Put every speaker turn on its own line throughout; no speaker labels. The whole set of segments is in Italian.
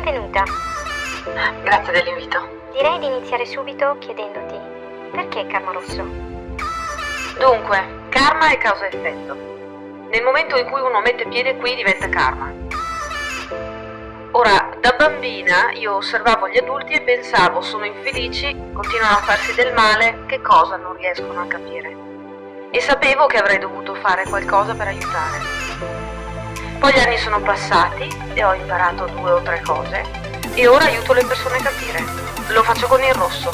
Benvenuta.
Grazie dell'invito.
Direi di iniziare subito chiedendoti perché Karma Rosso?
Dunque, karma è causa e effetto. Nel momento in cui uno mette piede qui diventa karma. Ora, da bambina io osservavo gli adulti e pensavo, sono infelici, continuano a farsi del male, che cosa non riescono a capire. E sapevo che avrei dovuto fare qualcosa per aiutare. Poi gli anni sono passati e ho imparato 2 o 3 cose e ora aiuto le persone a capire. Lo faccio con il rosso,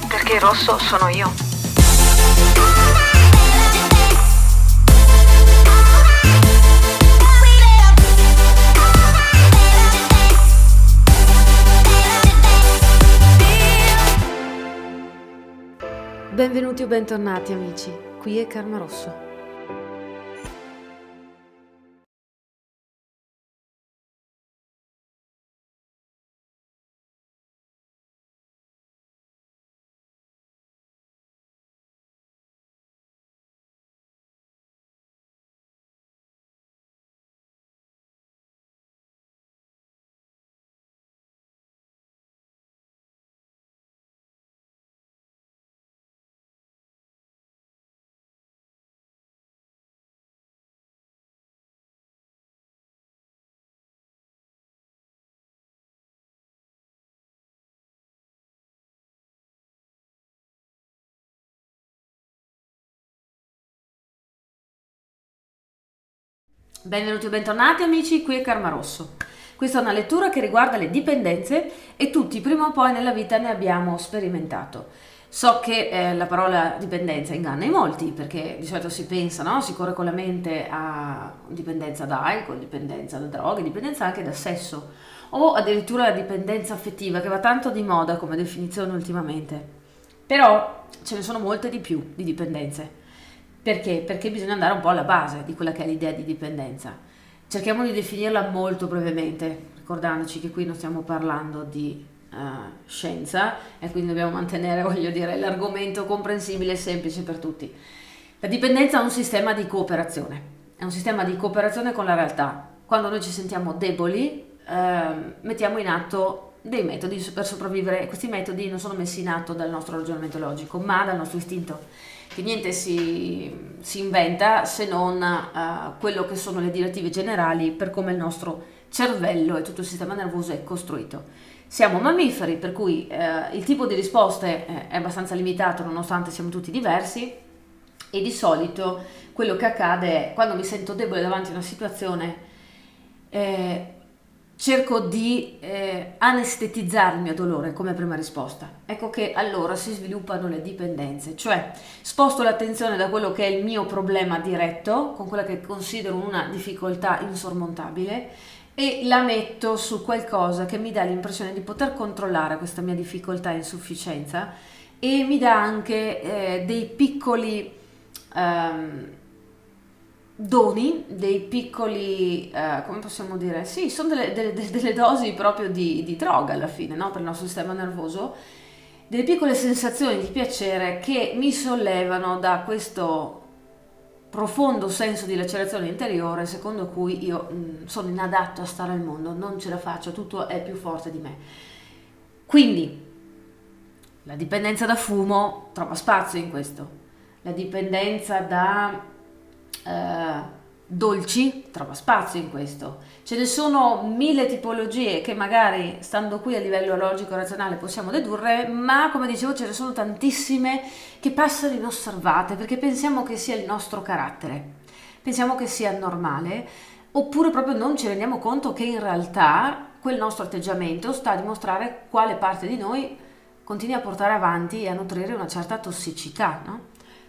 perché il rosso sono io.
Benvenuti o bentornati amici, qui è Karma Rosso. Benvenuti o bentornati amici, qui è Karma Rosso. Questa è una lettura che riguarda le dipendenze e tutti prima o poi nella vita ne abbiamo sperimentato. So che la parola dipendenza inganna in molti perché di solito si pensa, no? Si corre con la mente a dipendenza da alcol, dipendenza da droghe, dipendenza anche da sesso o addirittura la dipendenza affettiva che va tanto di moda come definizione ultimamente. Però ce ne sono molte di più di dipendenze. Perché? Perché bisogna andare un po' alla base di quella che è l'idea di dipendenza. Cerchiamo di definirla molto brevemente, ricordandoci che qui non stiamo parlando di scienza e quindi dobbiamo mantenere, voglio dire, l'argomento comprensibile e semplice per tutti. La dipendenza è un sistema di cooperazione, è un sistema di cooperazione con la realtà. Quando noi ci sentiamo deboli, mettiamo in atto dei metodi per sopravvivere. Questi metodi non sono messi in atto dal nostro ragionamento logico, ma dal nostro istinto. Che niente si inventa se non quello che sono le direttive generali per come il nostro cervello e tutto il sistema nervoso è costruito. Siamo mammiferi, per cui il tipo di risposte è abbastanza limitato nonostante siamo tutti diversi e di solito quello che accade è quando mi sento debole davanti a una situazione cerco di anestetizzare il mio dolore come prima risposta. Ecco che allora si sviluppano le dipendenze, cioè sposto l'attenzione da quello che è il mio problema diretto, con quella che considero una difficoltà insormontabile, e la metto su qualcosa che mi dà l'impressione di poter controllare questa mia difficoltà e insufficienza e mi dà anche dei piccoli doni, dei piccoli, come possiamo dire, sì, sono delle dosi proprio di droga alla fine, no? Per il nostro sistema nervoso, delle piccole sensazioni di piacere che mi sollevano da questo profondo senso di lacerazione interiore secondo cui io sono inadatto a stare al mondo, non ce la faccio, tutto è più forte di me. Quindi la dipendenza da fumo trova spazio in questo, la dipendenza da dolci trova spazio in questo. Ce ne sono 1000 tipologie che magari stando qui a livello logico razionale possiamo dedurre, ma come dicevo ce ne sono tantissime che passano inosservate perché pensiamo che sia il nostro carattere, pensiamo che sia normale, oppure proprio non ci rendiamo conto che in realtà quel nostro atteggiamento sta a dimostrare quale parte di noi continua a portare avanti e a nutrire una certa tossicità, no?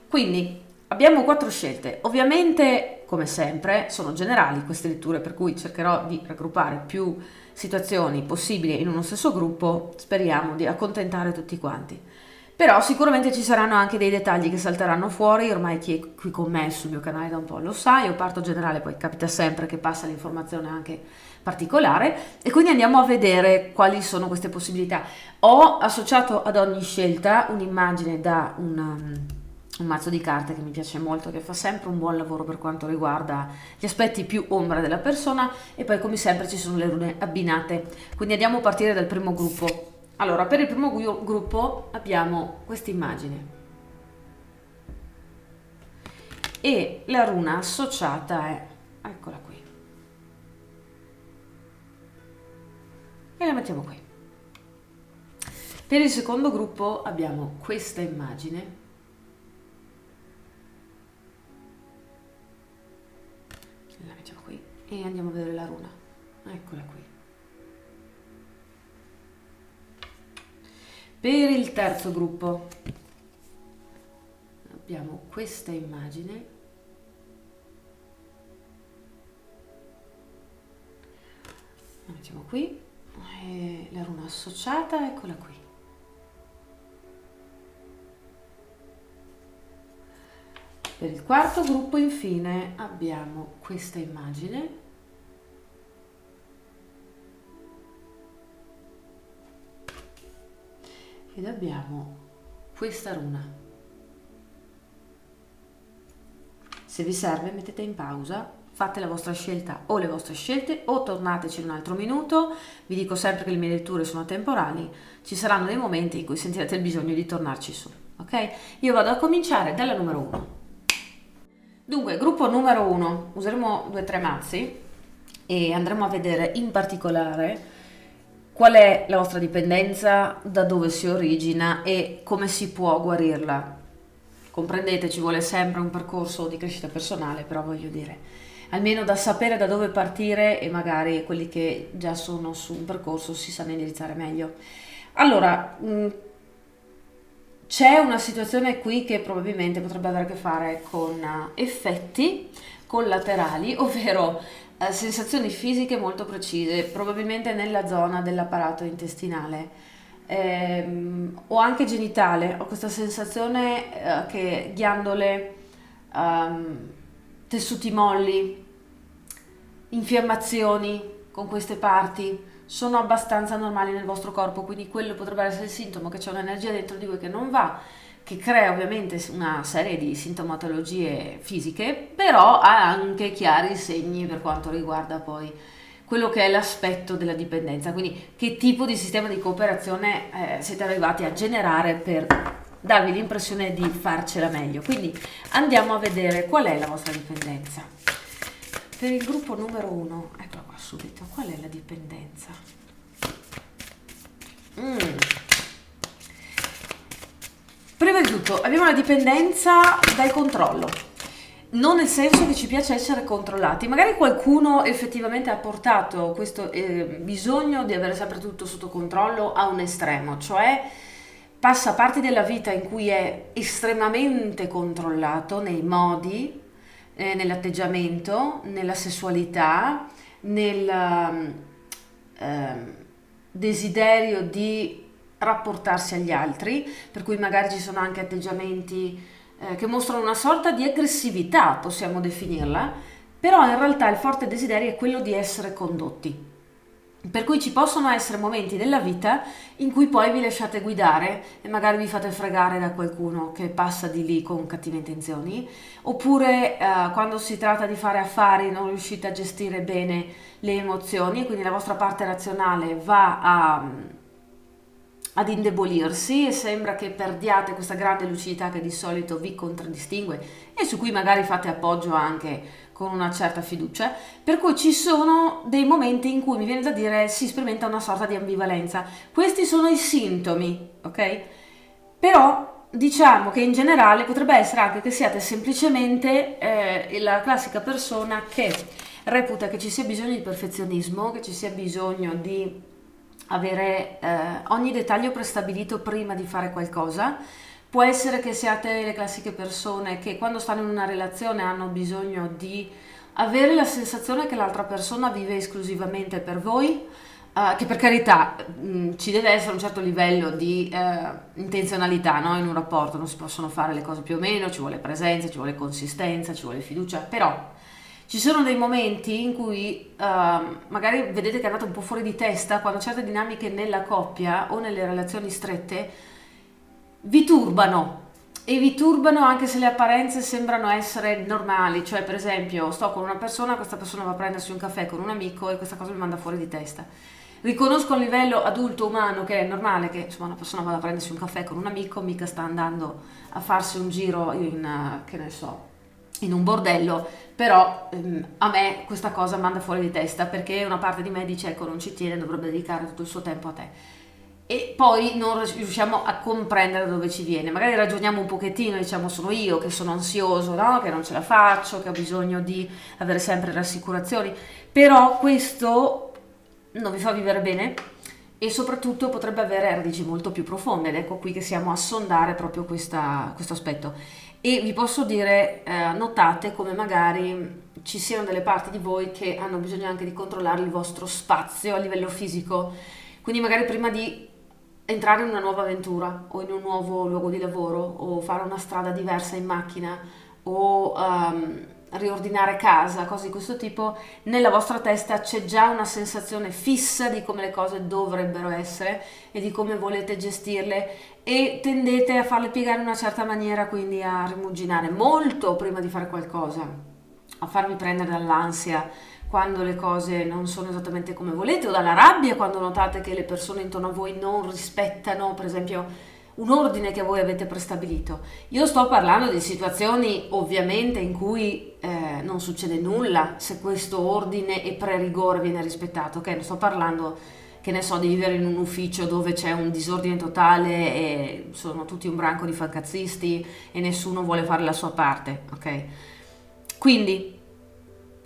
Quindi abbiamo 4 scelte, ovviamente come sempre sono generali queste letture per cui cercherò di raggruppare più situazioni possibili in uno stesso gruppo, speriamo di accontentare tutti quanti. Però sicuramente ci saranno anche dei dettagli che salteranno fuori, ormai chi è qui con me sul mio canale da un po' lo sa, io parto generale, poi capita sempre che passa l'informazione anche particolare e quindi andiamo a vedere quali sono queste possibilità. Ho associato ad ogni scelta un'immagine da un mazzo di carte che mi piace molto, che fa sempre un buon lavoro per quanto riguarda gli aspetti più ombra della persona, e poi come sempre ci sono le rune abbinate. Quindi andiamo a partire dal primo gruppo. Allora, per il primo gruppo abbiamo questa immagine e la runa associata è, eccola qui, e la mettiamo qui. Per il secondo gruppo abbiamo questa immagine la mettiamo qui e andiamo a vedere la runa, eccola qui. Per il terzo gruppo abbiamo questa immagine la mettiamo qui e la runa associata, eccola qui. Per il quarto gruppo infine abbiamo questa immagine ed abbiamo questa runa. Se vi serve mettete in pausa, fate la vostra scelta o le vostre scelte o tornateci in un altro minuto. Vi dico sempre che le mie letture sono temporali, ci saranno dei momenti in cui sentirete il bisogno di tornarci su, ok? Io vado a cominciare dalla numero 1. Dunque, gruppo numero 1, useremo 2 o 3 mazzi e andremo a vedere in particolare qual è la vostra dipendenza, da dove si origina e come si può guarirla. Comprendete, ci vuole sempre un percorso di crescita personale, però voglio dire, almeno da sapere da dove partire, e magari quelli che già sono su un percorso si sanno indirizzare meglio. Allora, c'è una situazione qui che probabilmente potrebbe avere a che fare con effetti collaterali, ovvero sensazioni fisiche molto precise, probabilmente nella zona dell'apparato intestinale o anche genitale. Ho questa sensazione che ghiandole, tessuti molli, infiammazioni con queste parti sono abbastanza normali nel vostro corpo, quindi quello potrebbe essere il sintomo che c'è un'energia dentro di voi che non va, che crea ovviamente una serie di sintomatologie fisiche, però ha anche chiari segni per quanto riguarda poi quello che è l'aspetto della dipendenza, quindi che tipo di sistema di cooperazione siete arrivati a generare per darvi l'impressione di farcela meglio. Quindi andiamo a vedere qual è la vostra dipendenza. Per il gruppo numero 1, eccola qua subito, qual è la dipendenza? Prima di tutto abbiamo la dipendenza dal controllo, non nel senso che ci piace essere controllati, magari qualcuno effettivamente ha portato questo bisogno di avere sempre tutto sotto controllo a un estremo, cioè passa parti della vita in cui è estremamente controllato nei modi, nell'atteggiamento, nella sessualità, nel desiderio di rapportarsi agli altri, per cui magari ci sono anche atteggiamenti che mostrano una sorta di aggressività, possiamo definirla, però in realtà il forte desiderio è quello di essere condotti. Per cui ci possono essere momenti della vita in cui poi vi lasciate guidare e magari vi fate fregare da qualcuno che passa di lì con cattive intenzioni, oppure quando si tratta di fare affari non riuscite a gestire bene le emozioni, quindi la vostra parte razionale va ad indebolirsi e sembra che perdiate questa grande lucidità che di solito vi contraddistingue e su cui magari fate appoggio anche con una certa fiducia, per cui ci sono dei momenti in cui mi viene da dire si sperimenta una sorta di ambivalenza. Questi sono i sintomi, ok? Però diciamo che in generale potrebbe essere anche che siate semplicemente la classica persona che reputa che ci sia bisogno di perfezionismo, che ci sia bisogno di avere ogni dettaglio prestabilito prima di fare qualcosa. Può essere che siate le classiche persone che quando stanno in una relazione hanno bisogno di avere la sensazione che l'altra persona vive esclusivamente per voi, che per carità ci deve essere un certo livello di intenzionalità, no? In un rapporto non si possono fare le cose più o meno, ci vuole presenza, ci vuole consistenza, ci vuole fiducia, però ci sono dei momenti in cui magari vedete che andate un po' fuori di testa quando certe dinamiche nella coppia o nelle relazioni strette vi turbano e vi turbano anche se le apparenze sembrano essere normali, cioè per esempio sto con una persona, questa persona va a prendersi un caffè con un amico e questa cosa mi manda fuori di testa. Riconosco a livello adulto umano che è normale che insomma una persona vada a prendersi un caffè con un amico, mica sta andando a farsi un giro in, che ne so, in un bordello, però a me questa cosa manda fuori di testa perché una parte di me dice ecco non ci tiene, dovrebbe dedicare tutto il suo tempo a te. E poi non riusciamo a comprendere da dove ci viene. Magari ragioniamo un pochettino, diciamo sono io che sono ansioso, no? Che non ce la faccio, che ho bisogno di avere sempre rassicurazioni, però questo non vi fa vivere bene e soprattutto potrebbe avere radici molto più profonde ed ecco qui che siamo a sondare proprio questo aspetto. E vi posso dire, notate come magari ci siano delle parti di voi che hanno bisogno anche di controllare il vostro spazio a livello fisico, quindi magari prima di entrare in una nuova avventura o in un nuovo luogo di lavoro o fare una strada diversa in macchina o riordinare casa, cose di questo tipo, nella vostra testa c'è già una sensazione fissa di come le cose dovrebbero essere e di come volete gestirle e tendete a farle piegare in una certa maniera, quindi a rimuginare molto prima di fare qualcosa, a farvi prendere dall'ansia quando le cose non sono esattamente come volete o dalla rabbia quando notate che le persone intorno a voi non rispettano, per esempio, un ordine che voi avete prestabilito. Io sto parlando di situazioni ovviamente in cui non succede nulla se questo ordine e pre-rigore viene rispettato, ok? Non sto parlando, che ne so, di vivere in un ufficio dove c'è un disordine totale e sono tutti un branco di fancazzisti e nessuno vuole fare la sua parte, ok? Quindi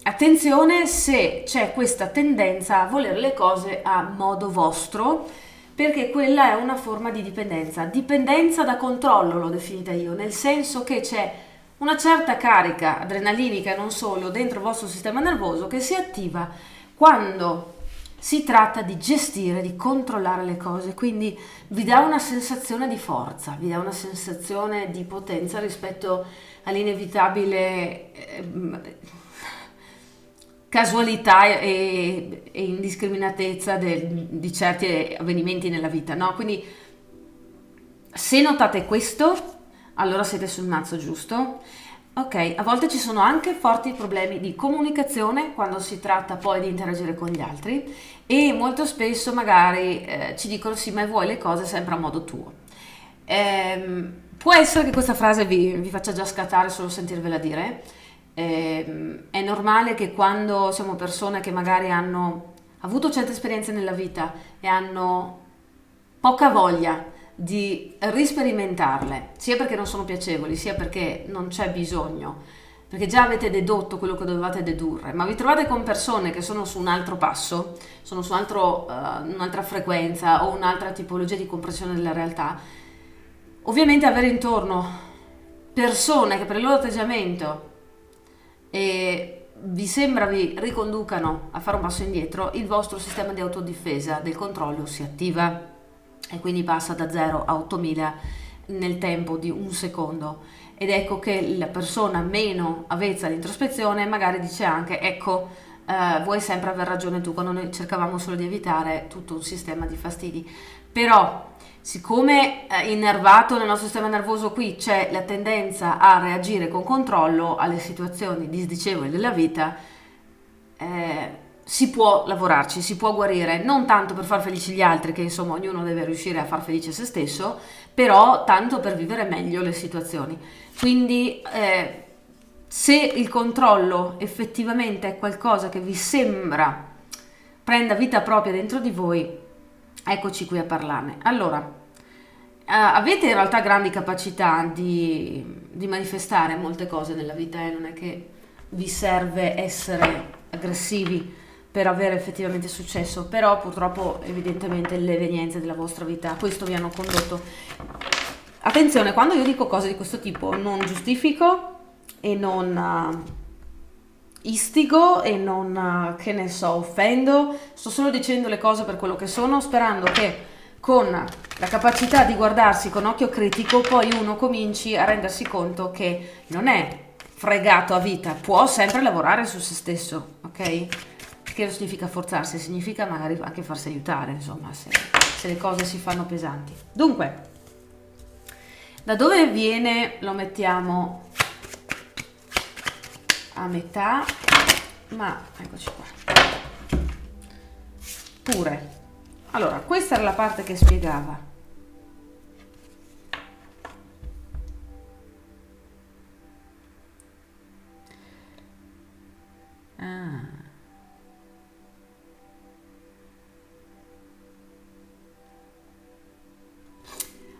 attenzione se c'è questa tendenza a volere le cose a modo vostro, perché quella è una forma di dipendenza da controllo, l'ho definita io, nel senso che c'è una certa carica adrenalinica e non solo dentro il vostro sistema nervoso che si attiva quando si tratta di gestire, di controllare le cose, quindi vi dà una sensazione di forza, vi dà una sensazione di potenza rispetto all'inevitabile casualità e indiscriminatezza di certi avvenimenti nella vita, no? Quindi se notate questo, allora siete sul mazzo giusto. Ok, a volte ci sono anche forti problemi di comunicazione quando si tratta poi di interagire con gli altri e molto spesso magari ci dicono sì, ma vuoi le cose sempre a modo tuo. Può essere che questa frase vi faccia già scattare solo sentirvela dire. È normale che quando siamo persone che magari hanno avuto certe esperienze nella vita e hanno poca voglia di risperimentarle, sia perché non sono piacevoli, sia perché non c'è bisogno, perché già avete dedotto quello che dovevate dedurre, ma vi trovate con persone che sono su un altro passo, sono su un'altra frequenza o un'altra tipologia di comprensione della realtà, ovviamente avere intorno persone che per il loro atteggiamento e vi sembra vi riconducano a fare un passo indietro, il vostro sistema di autodifesa del controllo si attiva e quindi passa da 0 a 8000 nel tempo di un secondo ed ecco che la persona meno avvezza all'introspezione magari dice anche ecco vuoi sempre aver ragione tu quando noi cercavamo solo di evitare tutto un sistema di fastidi, però siccome innervato nel nostro sistema nervoso qui c'è la tendenza a reagire con controllo alle situazioni disdicevoli della vita, si può lavorarci, si può guarire, non tanto per far felici gli altri, che insomma ognuno deve riuscire a far felice se stesso, però tanto per vivere meglio le situazioni. Quindi se il controllo effettivamente è qualcosa che vi sembra prenda vita propria dentro di voi, eccoci qui a parlarne. Allora, avete in realtà grandi capacità di manifestare molte cose nella vita, non è che vi serve essere aggressivi per avere effettivamente successo, però purtroppo evidentemente le evenienze della vostra vita a questo vi hanno condotto. Attenzione, quando io dico cose di questo tipo non giustifico e non istigo e non, che ne so, offendo, sto solo dicendo le cose per quello che sono, sperando che con la capacità di guardarsi con occhio critico poi uno cominci a rendersi conto che non è fregato a vita, può sempre lavorare su se stesso, ok? Che non significa forzarsi, significa magari anche farsi aiutare, insomma, se le cose si fanno pesanti. Dunque, Da dove viene lo mettiamo a metà, ma eccoci qua. Pure. Allora, questa era la parte che spiegava.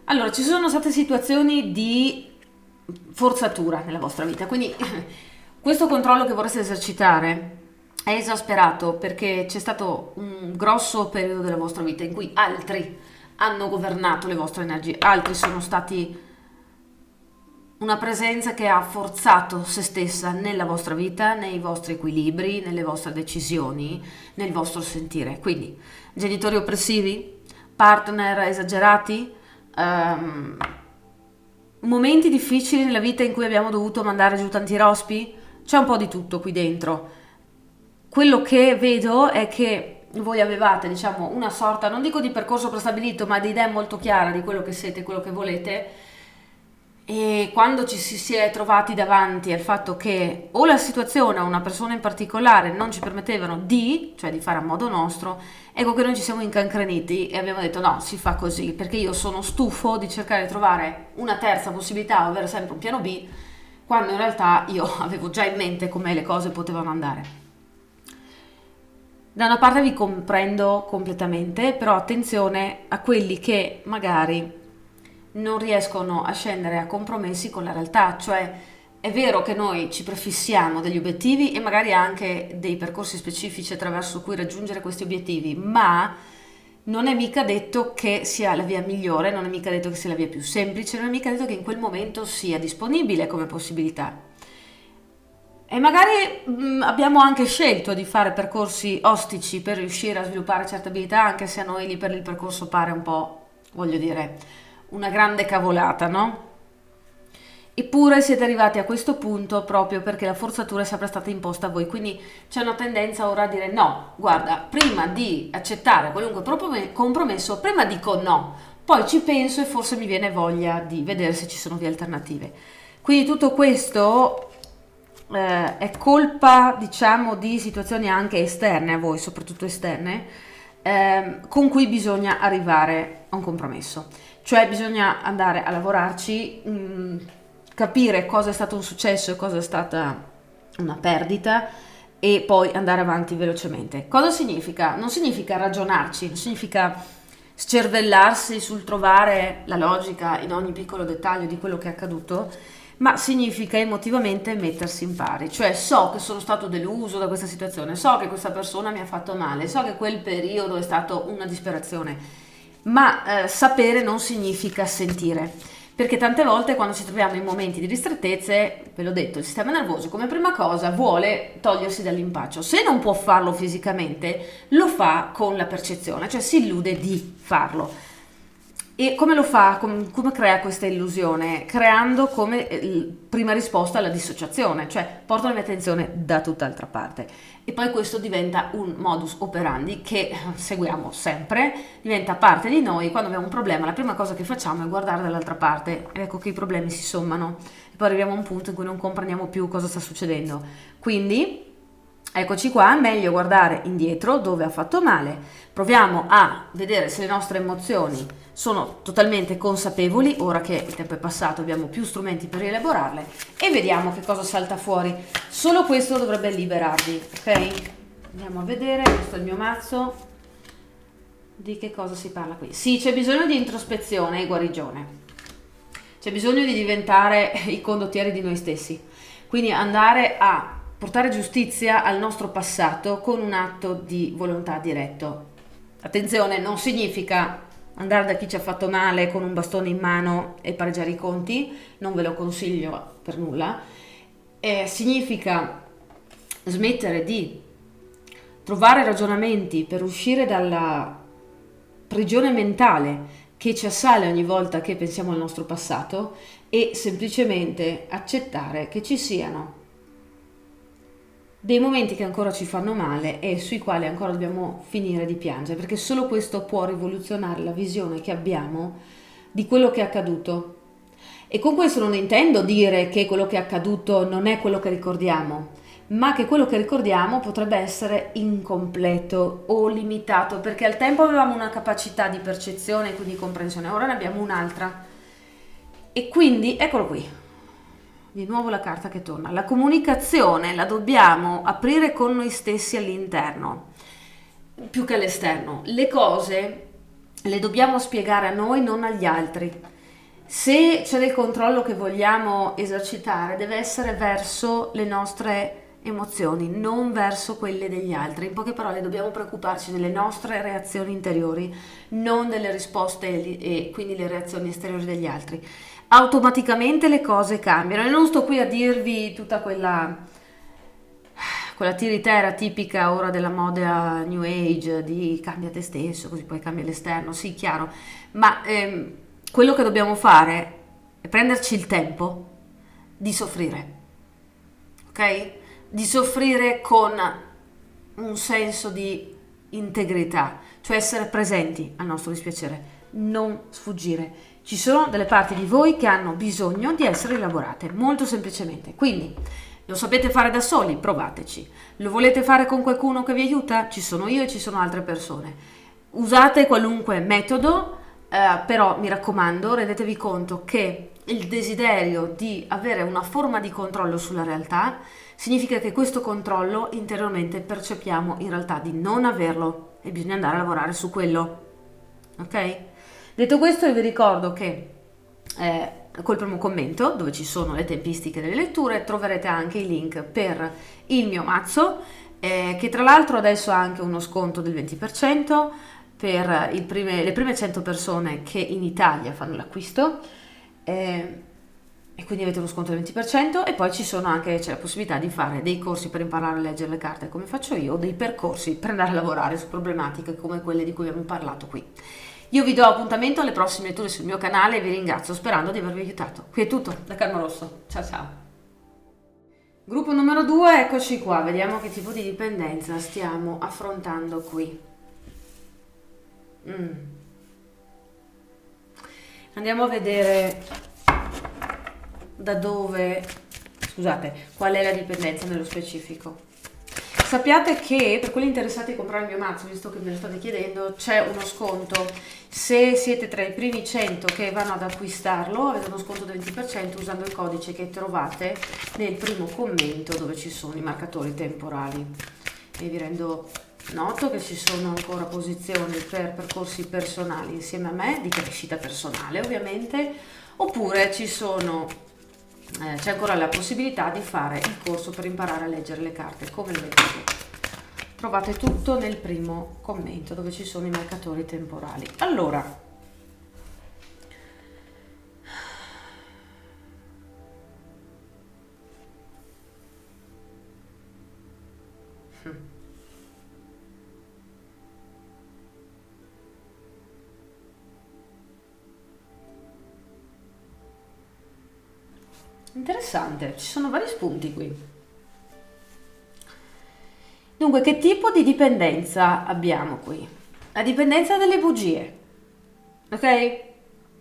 Allora, ci sono state situazioni di forzatura nella vostra vita, quindi questo controllo che vorreste esercitare è esasperato perché c'è stato un grosso periodo della vostra vita in cui altri hanno governato le vostre energie, altri sono stati una presenza che ha forzato se stessa nella vostra vita, nei vostri equilibri, nelle vostre decisioni, nel vostro sentire. Quindi genitori oppressivi, partner esagerati, momenti difficili nella vita in cui abbiamo dovuto mandare giù tanti rospi, c'è un po' di tutto qui dentro. Quello che vedo è che voi avevate, diciamo, una sorta, non dico di percorso prestabilito, ma di idea molto chiara di quello che siete, quello che volete, e quando ci si è trovati davanti al fatto che o la situazione o una persona in particolare non ci permettevano cioè di fare a modo nostro, ecco che noi ci siamo incancreniti e abbiamo detto no, si fa così, perché io sono stufo di cercare di trovare una terza possibilità o avere sempre un piano B, quando in realtà io avevo già in mente come le cose potevano andare. Da una parte vi comprendo completamente, però attenzione a quelli che magari non riescono a scendere a compromessi con la realtà, cioè è vero che noi ci prefissiamo degli obiettivi e magari anche dei percorsi specifici attraverso cui raggiungere questi obiettivi, ma non è mica detto che sia la via migliore, non è mica detto che sia la via più semplice, non è mica detto che in quel momento sia disponibile come possibilità. E magari abbiamo anche scelto di fare percorsi ostici per riuscire a sviluppare certe abilità, anche se a noi lì per il percorso pare un po', voglio dire, una grande cavolata, no? Eppure siete arrivati a questo punto proprio perché la forzatura è sempre stata imposta a voi, quindi c'è una tendenza ora a dire no, guarda, prima di accettare qualunque compromesso, prima dico no, poi ci penso e forse mi viene voglia di vedere se ci sono vie alternative. Quindi tutto questo è colpa, diciamo, di situazioni anche esterne a voi, soprattutto esterne, con cui bisogna arrivare a un compromesso. Cioè bisogna andare a lavorarci, capire cosa è stato un successo e cosa è stata una perdita e poi andare avanti velocemente. Cosa significa? Non significa ragionarci, non significa scervellarsi sul trovare la logica in ogni piccolo dettaglio di quello che è accaduto, ma significa emotivamente mettersi in pari, cioè so che sono stato deluso da questa situazione, so che questa persona mi ha fatto male, so che quel periodo è stato una disperazione, ma sapere non significa sentire, perché tante volte quando ci troviamo in momenti di ristrettezze, ve l'ho detto, il sistema nervoso come prima cosa vuole togliersi dall'impaccio, se non può farlo fisicamente lo fa con la percezione, cioè si illude di farlo. E come lo fa? Come crea questa illusione? Creando come prima risposta alla dissociazione, cioè porto la mia attenzione da tutt'altra parte. E poi questo diventa un modus operandi che seguiamo sempre, diventa parte di noi. Quando abbiamo un problema, la prima cosa che facciamo è guardare dall'altra parte. Ed ecco che i problemi si sommano. E poi arriviamo a un punto in cui non comprendiamo più cosa sta succedendo. Quindi, eccoci qua, è meglio guardare indietro dove ha fatto male. Proviamo a vedere se le nostre emozioni sono totalmente consapevoli, ora che il tempo è passato abbiamo più strumenti per rielaborarle e vediamo che cosa salta fuori. Solo questo dovrebbe liberarvi, ok? Andiamo a vedere, questo è il mio mazzo, di che cosa si parla qui. Sì, c'è bisogno di introspezione e guarigione, c'è bisogno di diventare i condottieri di noi stessi, quindi andare a portare giustizia al nostro passato con un atto di volontà diretto. Attenzione, non significa andare da chi ci ha fatto male con un bastone in mano e pareggiare i conti, non ve lo consiglio per nulla. Significa smettere di trovare ragionamenti per uscire dalla prigione mentale che ci assale ogni volta che pensiamo al nostro passato e semplicemente accettare che ci siano dei momenti che ancora ci fanno male e sui quali ancora dobbiamo finire di piangere, perché solo questo può rivoluzionare la visione che abbiamo di quello che è accaduto. E con questo non intendo dire che quello che è accaduto non è quello che ricordiamo, ma che quello che ricordiamo potrebbe essere incompleto o limitato, perché al tempo avevamo una capacità di percezione e quindi comprensione, ora ne abbiamo un'altra. E quindi, eccolo qui, di nuovo la carta che torna. La comunicazione la dobbiamo aprire con noi stessi all'interno, più che all'esterno. Le cose le dobbiamo spiegare a noi, non agli altri. Se c'è del controllo che vogliamo esercitare, deve essere verso le nostre emozioni, non verso quelle degli altri. In poche parole, dobbiamo preoccuparci delle nostre reazioni interiori, non delle risposte e quindi le reazioni esteriori degli altri. Automaticamente le cose cambiano. E non sto qui a dirvi tutta quella tiritera tipica ora della moda New Age di cambia te stesso, così poi cambia l'esterno. Sì, chiaro, ma quello che dobbiamo fare è prenderci il tempo di soffrire, ok? Di soffrire con un senso di integrità, cioè essere presenti al nostro dispiacere, non sfuggire. Ci sono delle parti di voi che hanno bisogno di essere elaborate, molto semplicemente. Quindi lo sapete fare da soli, provateci. Lo volete fare con qualcuno che vi aiuta? Ci sono io e ci sono altre persone. Usate qualunque metodo, però mi raccomando, rendetevi conto che il desiderio di avere una forma di controllo sulla realtà significa che questo controllo interiormente percepiamo in realtà di non averlo e bisogna andare a lavorare su quello. Ok? Detto questo, io vi ricordo che col primo commento, dove ci sono le tempistiche delle letture, troverete anche i link per il mio mazzo, che tra l'altro adesso ha anche uno sconto del 20% per le prime 100 persone che in Italia fanno l'acquisto, e quindi avete uno sconto del 20%, e poi c'è la possibilità di fare dei corsi per imparare a leggere le carte come faccio io, o dei percorsi per andare a lavorare su problematiche come quelle di cui abbiamo parlato qui. Io vi do appuntamento alle prossime letture sul mio canale e vi ringrazio sperando di avervi aiutato. Qui è tutto da Karma Rosso, ciao ciao! Gruppo numero 2, eccoci qua, vediamo che tipo di dipendenza stiamo affrontando qui. Andiamo a vedere qual è la dipendenza nello specifico. Sappiate che per quelli interessati a comprare il mio mazzo, visto che me lo state chiedendo, c'è uno sconto. Se siete tra i primi 100 che vanno ad acquistarlo, avete uno sconto del 20% usando il codice che trovate nel primo commento dove ci sono i marcatori temporali. E vi rendo noto che ci sono ancora posizioni per percorsi personali insieme a me, di crescita personale ovviamente, oppure c'è ancora la possibilità di fare il corso per imparare a leggere le carte come le leggete. Trovate tutto nel primo commento dove ci sono i marcatori temporali. Allora, interessante, ci sono vari spunti qui. Dunque, che tipo di dipendenza abbiamo qui? La dipendenza delle bugie, ok?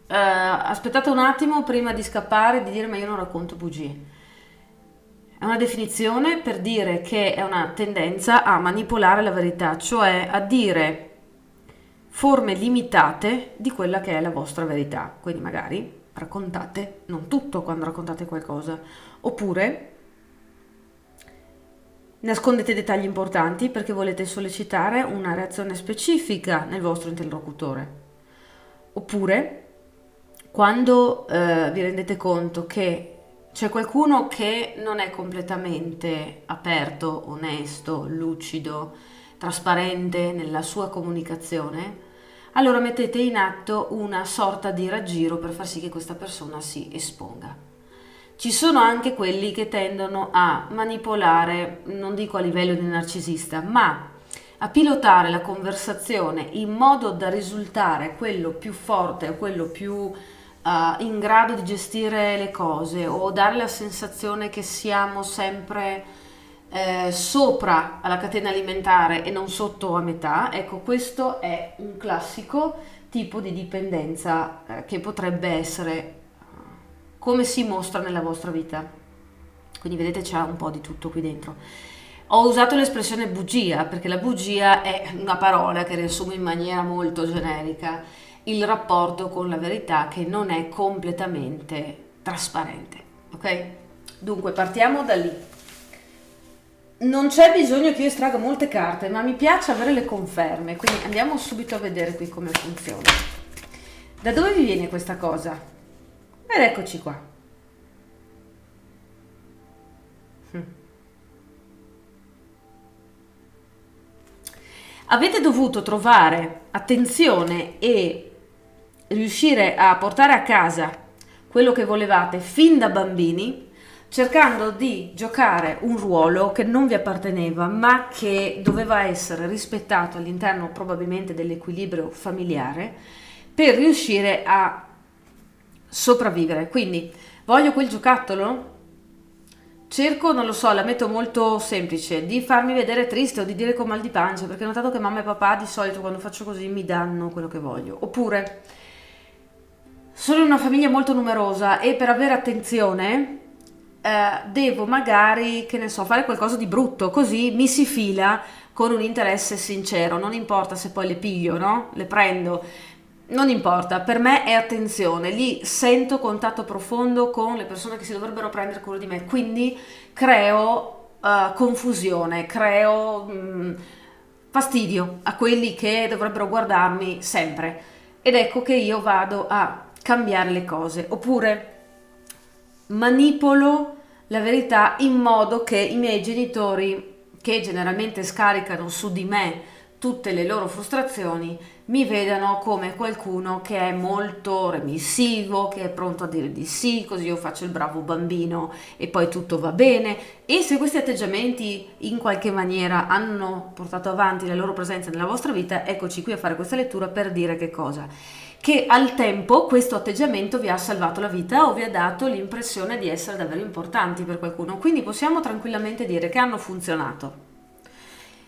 Aspettate un attimo prima di scappare e di dire ma io non racconto bugie. È una definizione per dire che è una tendenza a manipolare la verità, cioè a dire forme limitate di quella che è la vostra verità. Quindi magari raccontate non tutto quando raccontate qualcosa, oppure nascondete dettagli importanti perché volete sollecitare una reazione specifica nel vostro interlocutore, oppure quando vi rendete conto che c'è qualcuno che non è completamente aperto, onesto, lucido, trasparente nella sua comunicazione, allora mettete in atto una sorta di raggiro per far sì che questa persona si esponga. Ci sono anche quelli che tendono a manipolare, non dico a livello di narcisista, ma a pilotare la conversazione in modo da risultare quello più forte o quello più in grado di gestire le cose, o dare la sensazione che siamo sempre sopra alla catena alimentare e non sotto a metà. Ecco, questo è un classico tipo di dipendenza che potrebbe essere come si mostra nella vostra vita. Quindi vedete c'è un po' di tutto qui dentro. Ho usato l'espressione bugia perché la bugia è una parola che riassume in maniera molto generica il rapporto con la verità che non è completamente trasparente, ok? Dunque partiamo da lì. Non c'è bisogno che io estragga molte carte, ma mi piace avere le conferme, quindi andiamo subito a vedere qui come funziona. Da dove vi viene questa cosa? Ed eccoci qua. Avete dovuto trovare attenzione e riuscire a portare a casa quello che volevate fin da bambini, cercando di giocare un ruolo che non vi apparteneva, ma che doveva essere rispettato all'interno probabilmente dell'equilibrio familiare per riuscire a sopravvivere. Quindi, voglio quel giocattolo? Cerco, non lo so, la metto molto semplice, di farmi vedere triste o di dire con mal di pancia, perché ho notato che mamma e papà di solito quando faccio così mi danno quello che voglio. Oppure, sono in una famiglia molto numerosa e per avere attenzione devo magari, che ne so, fare qualcosa di brutto, così mi si fila con un interesse sincero, non importa se poi le piglio, no? Le prendo. Non importa, per me è attenzione, lì sento contatto profondo con le persone che si dovrebbero prendere cura di me, quindi creo confusione, creo fastidio a quelli che dovrebbero guardarmi sempre ed ecco che io vado a cambiare le cose, oppure manipolo la verità in modo che i miei genitori, che generalmente scaricano su di me tutte le loro frustrazioni, mi vedano come qualcuno che è molto remissivo, che è pronto a dire di sì, così io faccio il bravo bambino e poi tutto va bene. E se questi atteggiamenti in qualche maniera hanno portato avanti la loro presenza nella vostra vita, eccoci qui a fare questa lettura per dire che cosa? Che al tempo questo atteggiamento vi ha salvato la vita o vi ha dato l'impressione di essere davvero importanti per qualcuno. Quindi possiamo tranquillamente dire che hanno funzionato.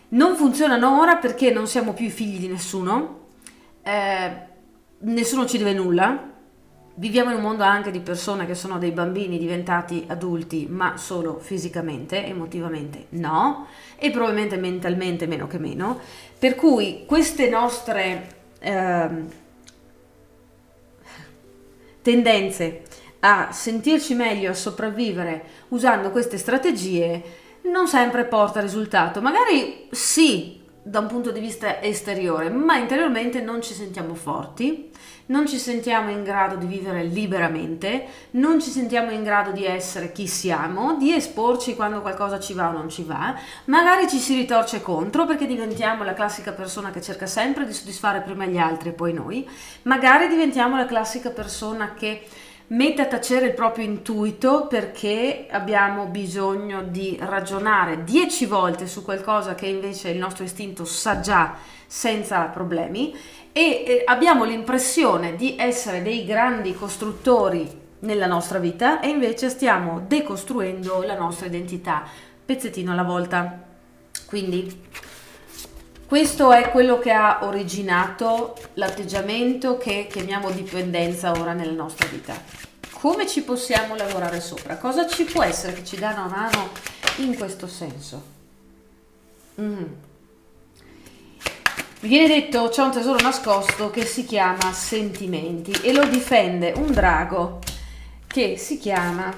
Non funzionano ora perché non siamo più i figli di nessuno, nessuno ci deve nulla, viviamo in un mondo anche di persone che sono dei bambini diventati adulti, ma solo fisicamente, emotivamente no, e probabilmente mentalmente meno che meno, per cui queste nostre tendenze a sentirci meglio, a sopravvivere usando queste strategie non sempre porta risultato, magari sì da un punto di vista esteriore, ma interiormente non ci sentiamo forti, non ci sentiamo in grado di vivere liberamente, non ci sentiamo in grado di essere chi siamo, di esporci quando qualcosa ci va o non ci va, magari ci si ritorce contro perché diventiamo la classica persona che cerca sempre di soddisfare prima gli altri e poi noi, magari diventiamo la classica persona che mette a tacere il proprio intuito perché abbiamo bisogno di ragionare 10 volte su qualcosa che invece il nostro istinto sa già senza problemi e abbiamo l'impressione di essere dei grandi costruttori nella nostra vita e invece stiamo decostruendo la nostra identità pezzettino alla volta. Quindi questo è quello che ha originato l'atteggiamento che chiamiamo dipendenza ora nella nostra vita. Come ci possiamo lavorare sopra? Cosa ci può essere che ci dà una mano in questo senso? Mi viene detto c'è un tesoro nascosto che si chiama sentimenti e lo difende un drago che si chiama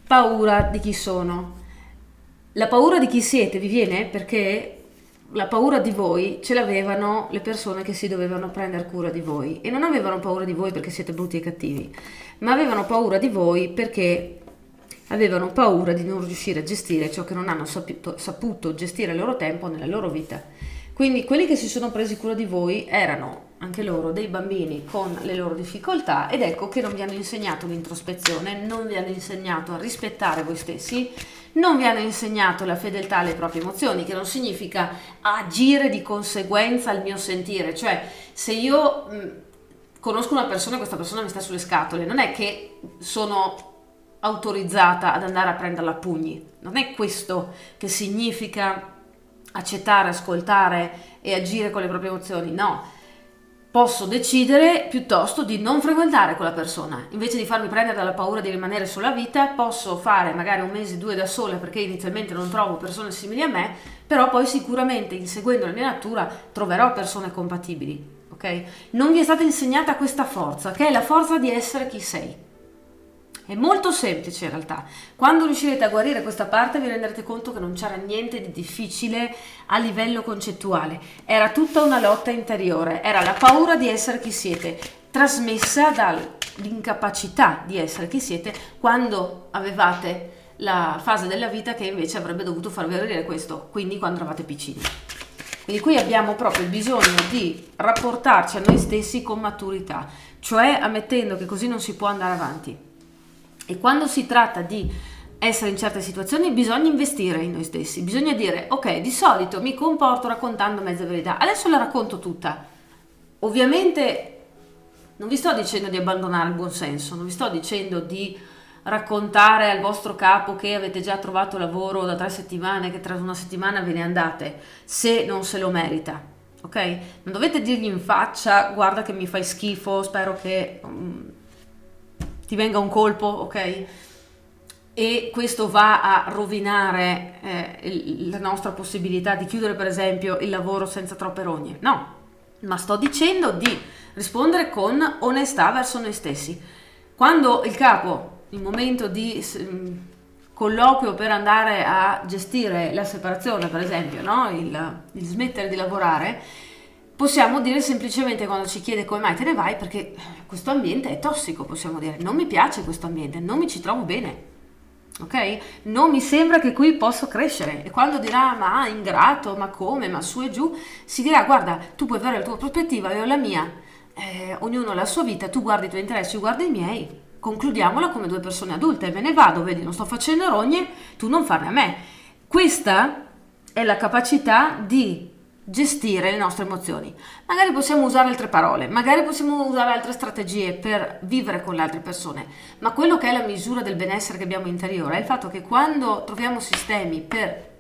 paura di chi sono. La paura di chi siete vi viene perché la paura di voi ce l'avevano le persone che si dovevano prendere cura di voi e non avevano paura di voi perché siete brutti e cattivi, ma avevano paura di voi perché avevano paura di non riuscire a gestire ciò che non hanno saputo gestire il loro tempo nella loro vita. Quindi quelli che si sono presi cura di voi erano anche loro dei bambini con le loro difficoltà ed ecco che non vi hanno insegnato l'introspezione, non vi hanno insegnato a rispettare voi stessi, non vi hanno insegnato la fedeltà alle proprie emozioni, che non significa agire di conseguenza al mio sentire, cioè se io conosco una persona e questa persona mi sta sulle scatole, non è che sono autorizzata ad andare a prenderla a pugni, non è questo che significa accettare, ascoltare e agire con le proprie emozioni, no. posso decidere piuttosto di non frequentare quella persona. Invece di farmi prendere dalla paura di rimanere sola a vita, posso fare magari 1 mese, 2 da sola, perché inizialmente non trovo persone simili a me, però poi sicuramente, inseguendo la mia natura, troverò persone compatibili, ok? Non vi è stata insegnata questa forza, che è la forza di essere chi sei. È molto semplice in realtà. Quando riuscirete a guarire questa parte vi renderete conto che non c'era niente di difficile a livello concettuale. Era tutta una lotta interiore, era la paura di essere chi siete, trasmessa dall'incapacità di essere chi siete quando avevate la fase della vita che invece avrebbe dovuto farvi vedere questo, quindi quando eravate piccini. Quindi qui abbiamo proprio il bisogno di rapportarci a noi stessi con maturità, cioè ammettendo che così non si può andare avanti. E quando si tratta di essere in certe situazioni bisogna investire in noi stessi, bisogna dire ok, di solito mi comporto raccontando mezza verità, adesso la racconto tutta. Ovviamente non vi sto dicendo di abbandonare il buonsenso, non vi sto dicendo di raccontare al vostro capo che avete già trovato lavoro da 3 settimane, che tra 1 settimana ve ne andate, se non se lo merita, ok? Non dovete dirgli in faccia guarda che mi fai schifo, spero che ti venga un colpo, ok? E questo va a rovinare la nostra possibilità di chiudere per esempio il lavoro senza troppe rogne. No, ma sto dicendo di rispondere con onestà verso noi stessi. Quando il capo, in momento di colloquio per andare a gestire la separazione, per esempio, no? il smettere di lavorare, possiamo dire semplicemente quando ci chiede come mai te ne vai, perché questo ambiente è tossico, possiamo dire, non mi piace questo ambiente, non mi ci trovo bene, ok? Non mi sembra che qui posso crescere. E quando dirà ma ingrato, ma come, ma su e giù, si dirà guarda, tu puoi avere la tua prospettiva, io ho la mia, ognuno ha la sua vita, tu guardi i tuoi interessi, io guardo i miei, concludiamola come 2 persone adulte, me ne vado, vedi, non sto facendo rogne, tu non farne a me. Questa è la capacità di gestire le nostre emozioni. Magari possiamo usare altre parole, magari possiamo usare altre strategie per vivere con le altre persone, ma quello che è la misura del benessere che abbiamo interiore è il fatto che quando troviamo sistemi per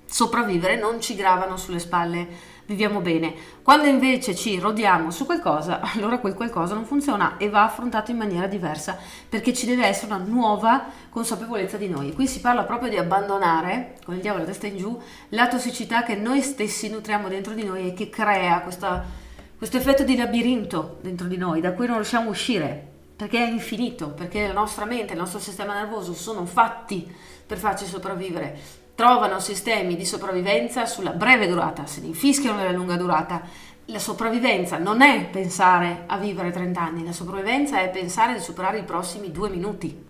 sopravvivere non ci gravano sulle spalle, viviamo bene. Quando invece ci rodiamo su qualcosa, allora quel qualcosa non funziona e va affrontato in maniera diversa, perché ci deve essere una nuova consapevolezza di noi. Qui si parla proprio di abbandonare, con il diavolo a testa in giù, la tossicità che noi stessi nutriamo dentro di noi e che crea questo effetto di labirinto dentro di noi, da cui non riusciamo a uscire, perché è infinito, perché la nostra mente, il nostro sistema nervoso sono fatti per farci sopravvivere. Trovano sistemi di sopravvivenza sulla breve durata, se ne infischiano nella lunga durata. La sopravvivenza non è pensare a vivere 30 anni, la sopravvivenza è pensare di superare i prossimi 2 minuti.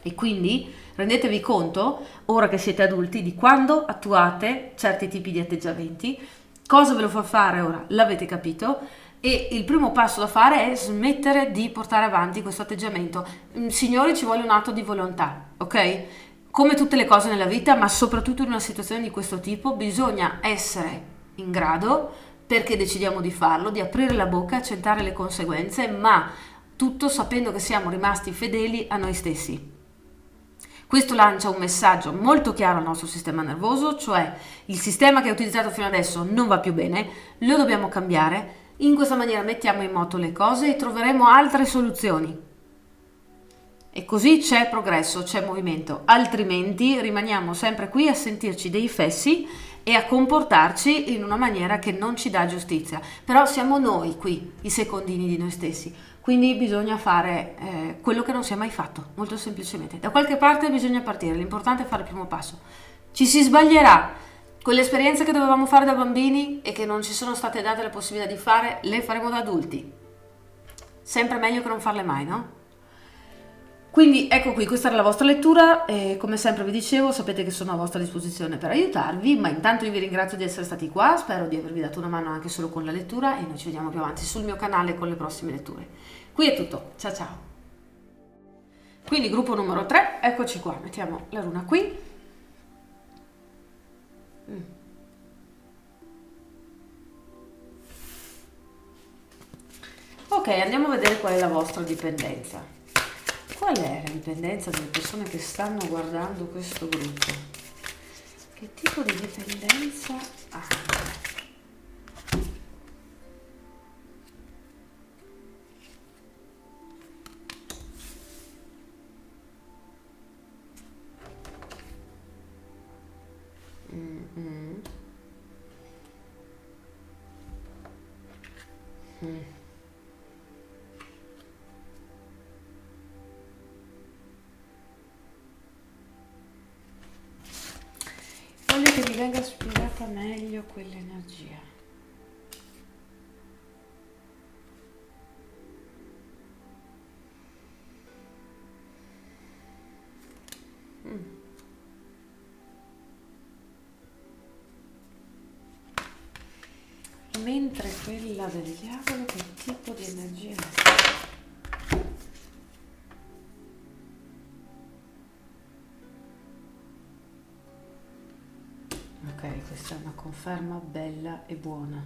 E quindi rendetevi conto, ora che siete adulti, di quando attuate certi tipi di atteggiamenti, cosa ve lo fa fare ora, l'avete capito, e il primo passo da fare è smettere di portare avanti questo atteggiamento. Signori, ci vuole un atto di volontà, ok? Come tutte le cose nella vita, ma soprattutto in una situazione di questo tipo, bisogna essere in grado, perché decidiamo di farlo, di aprire la bocca, accettare le conseguenze, ma tutto sapendo che siamo rimasti fedeli a noi stessi. Questo lancia un messaggio molto chiaro al nostro sistema nervoso, cioè il sistema che è utilizzato fino adesso non va più bene, lo dobbiamo cambiare, in questa maniera mettiamo in moto le cose e troveremo altre soluzioni. E così c'è progresso, c'è movimento, altrimenti rimaniamo sempre qui a sentirci dei fessi e a comportarci in una maniera che non ci dà giustizia. Però siamo noi qui, i secondini di noi stessi, quindi bisogna fare quello che non si è mai fatto, molto semplicemente. Da qualche parte bisogna partire, l'importante è fare il primo passo. Ci si sbaglierà, quelle esperienze che dovevamo fare da bambini e che non ci sono state date la possibilità di fare, le faremo da adulti. Sempre meglio che non farle mai, no? Quindi ecco qui, questa era la vostra lettura e come sempre vi dicevo, sapete che sono a vostra disposizione per aiutarvi, ma intanto io vi ringrazio di essere stati qua, spero di avervi dato una mano anche solo con la lettura e noi ci vediamo più avanti sul mio canale con le prossime letture. Qui è tutto, ciao ciao! Quindi gruppo numero 3, eccoci qua, mettiamo la luna qui. Ok, andiamo a vedere qual è la vostra dipendenza. Qual è la dipendenza delle persone che stanno guardando questo gruppo? Che tipo di dipendenza hanno? mm, mm. Voglio che mi venga spiegata meglio quell'energia. Mm. Mentre quella del diavolo, che tipo di energia è? Ok, questa è una conferma bella e buona.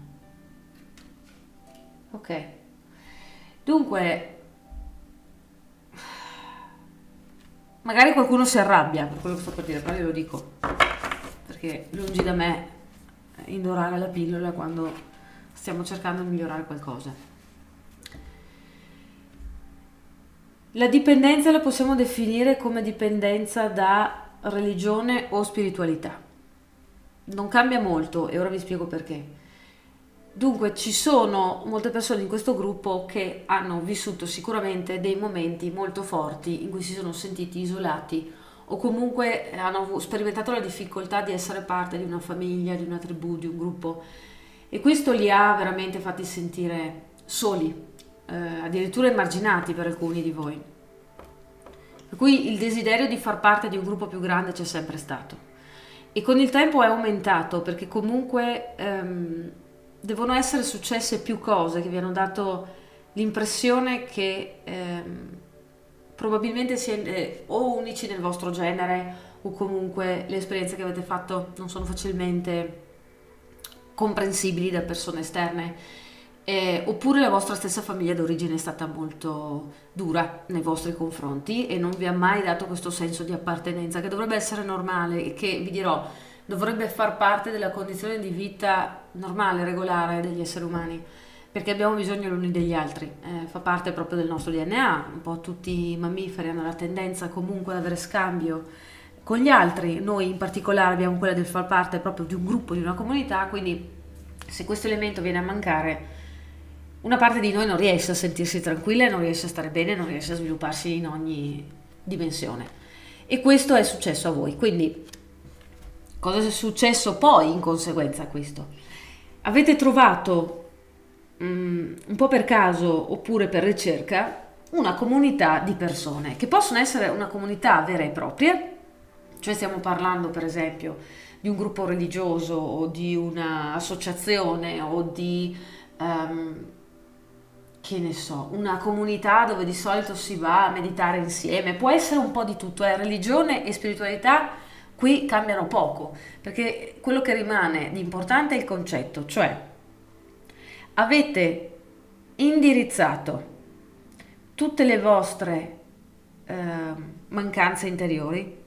Ok, dunque, magari qualcuno si arrabbia per quello che sto per dire, però io lo dico, perché lungi da me indorare la pillola quando stiamo cercando di migliorare qualcosa. La dipendenza la possiamo definire come dipendenza da religione o spiritualità. Non cambia molto e ora vi spiego perché. Dunque, ci sono molte persone in questo gruppo che hanno vissuto sicuramente dei momenti molto forti in cui si sono sentiti isolati o comunque hanno sperimentato la difficoltà di essere parte di una famiglia, di una tribù, di un gruppo, e questo li ha veramente fatti sentire soli, addirittura emarginati per alcuni di voi. Per cui il desiderio di far parte di un gruppo più grande c'è sempre stato. E con il tempo è aumentato perché comunque devono essere successe più cose che vi hanno dato l'impressione che probabilmente siete o unici nel vostro genere o comunque le esperienze che avete fatto non sono facilmente comprensibili da persone esterne, oppure la vostra stessa famiglia d'origine è stata molto dura nei vostri confronti e non vi ha mai dato questo senso di appartenenza che dovrebbe essere normale e che, vi dirò, dovrebbe far parte della condizione di vita normale, regolare degli esseri umani, perché abbiamo bisogno gli uni degli altri, fa parte proprio del nostro DNA. Un po' tutti i mammiferi hanno la tendenza comunque ad avere scambio con gli altri, noi in particolare abbiamo quella del far parte proprio di un gruppo, di una comunità, quindi se questo elemento viene a mancare, una parte di noi non riesce a sentirsi tranquilla, non riesce a stare bene, non riesce a svilupparsi in ogni dimensione. E questo è successo a voi. Quindi, cosa è successo poi in conseguenza a questo? Avete trovato, un po' per caso oppure per ricerca, una comunità di persone, che possono essere una comunità vera e propria, cioè stiamo parlando per esempio di un gruppo religioso o di un'associazione o di che ne so, una comunità dove di solito si va a meditare insieme, può essere un po' di tutto, religione e spiritualità qui cambiano poco, perché quello che rimane di importante è il concetto, cioè avete indirizzato tutte le vostre mancanze interiori,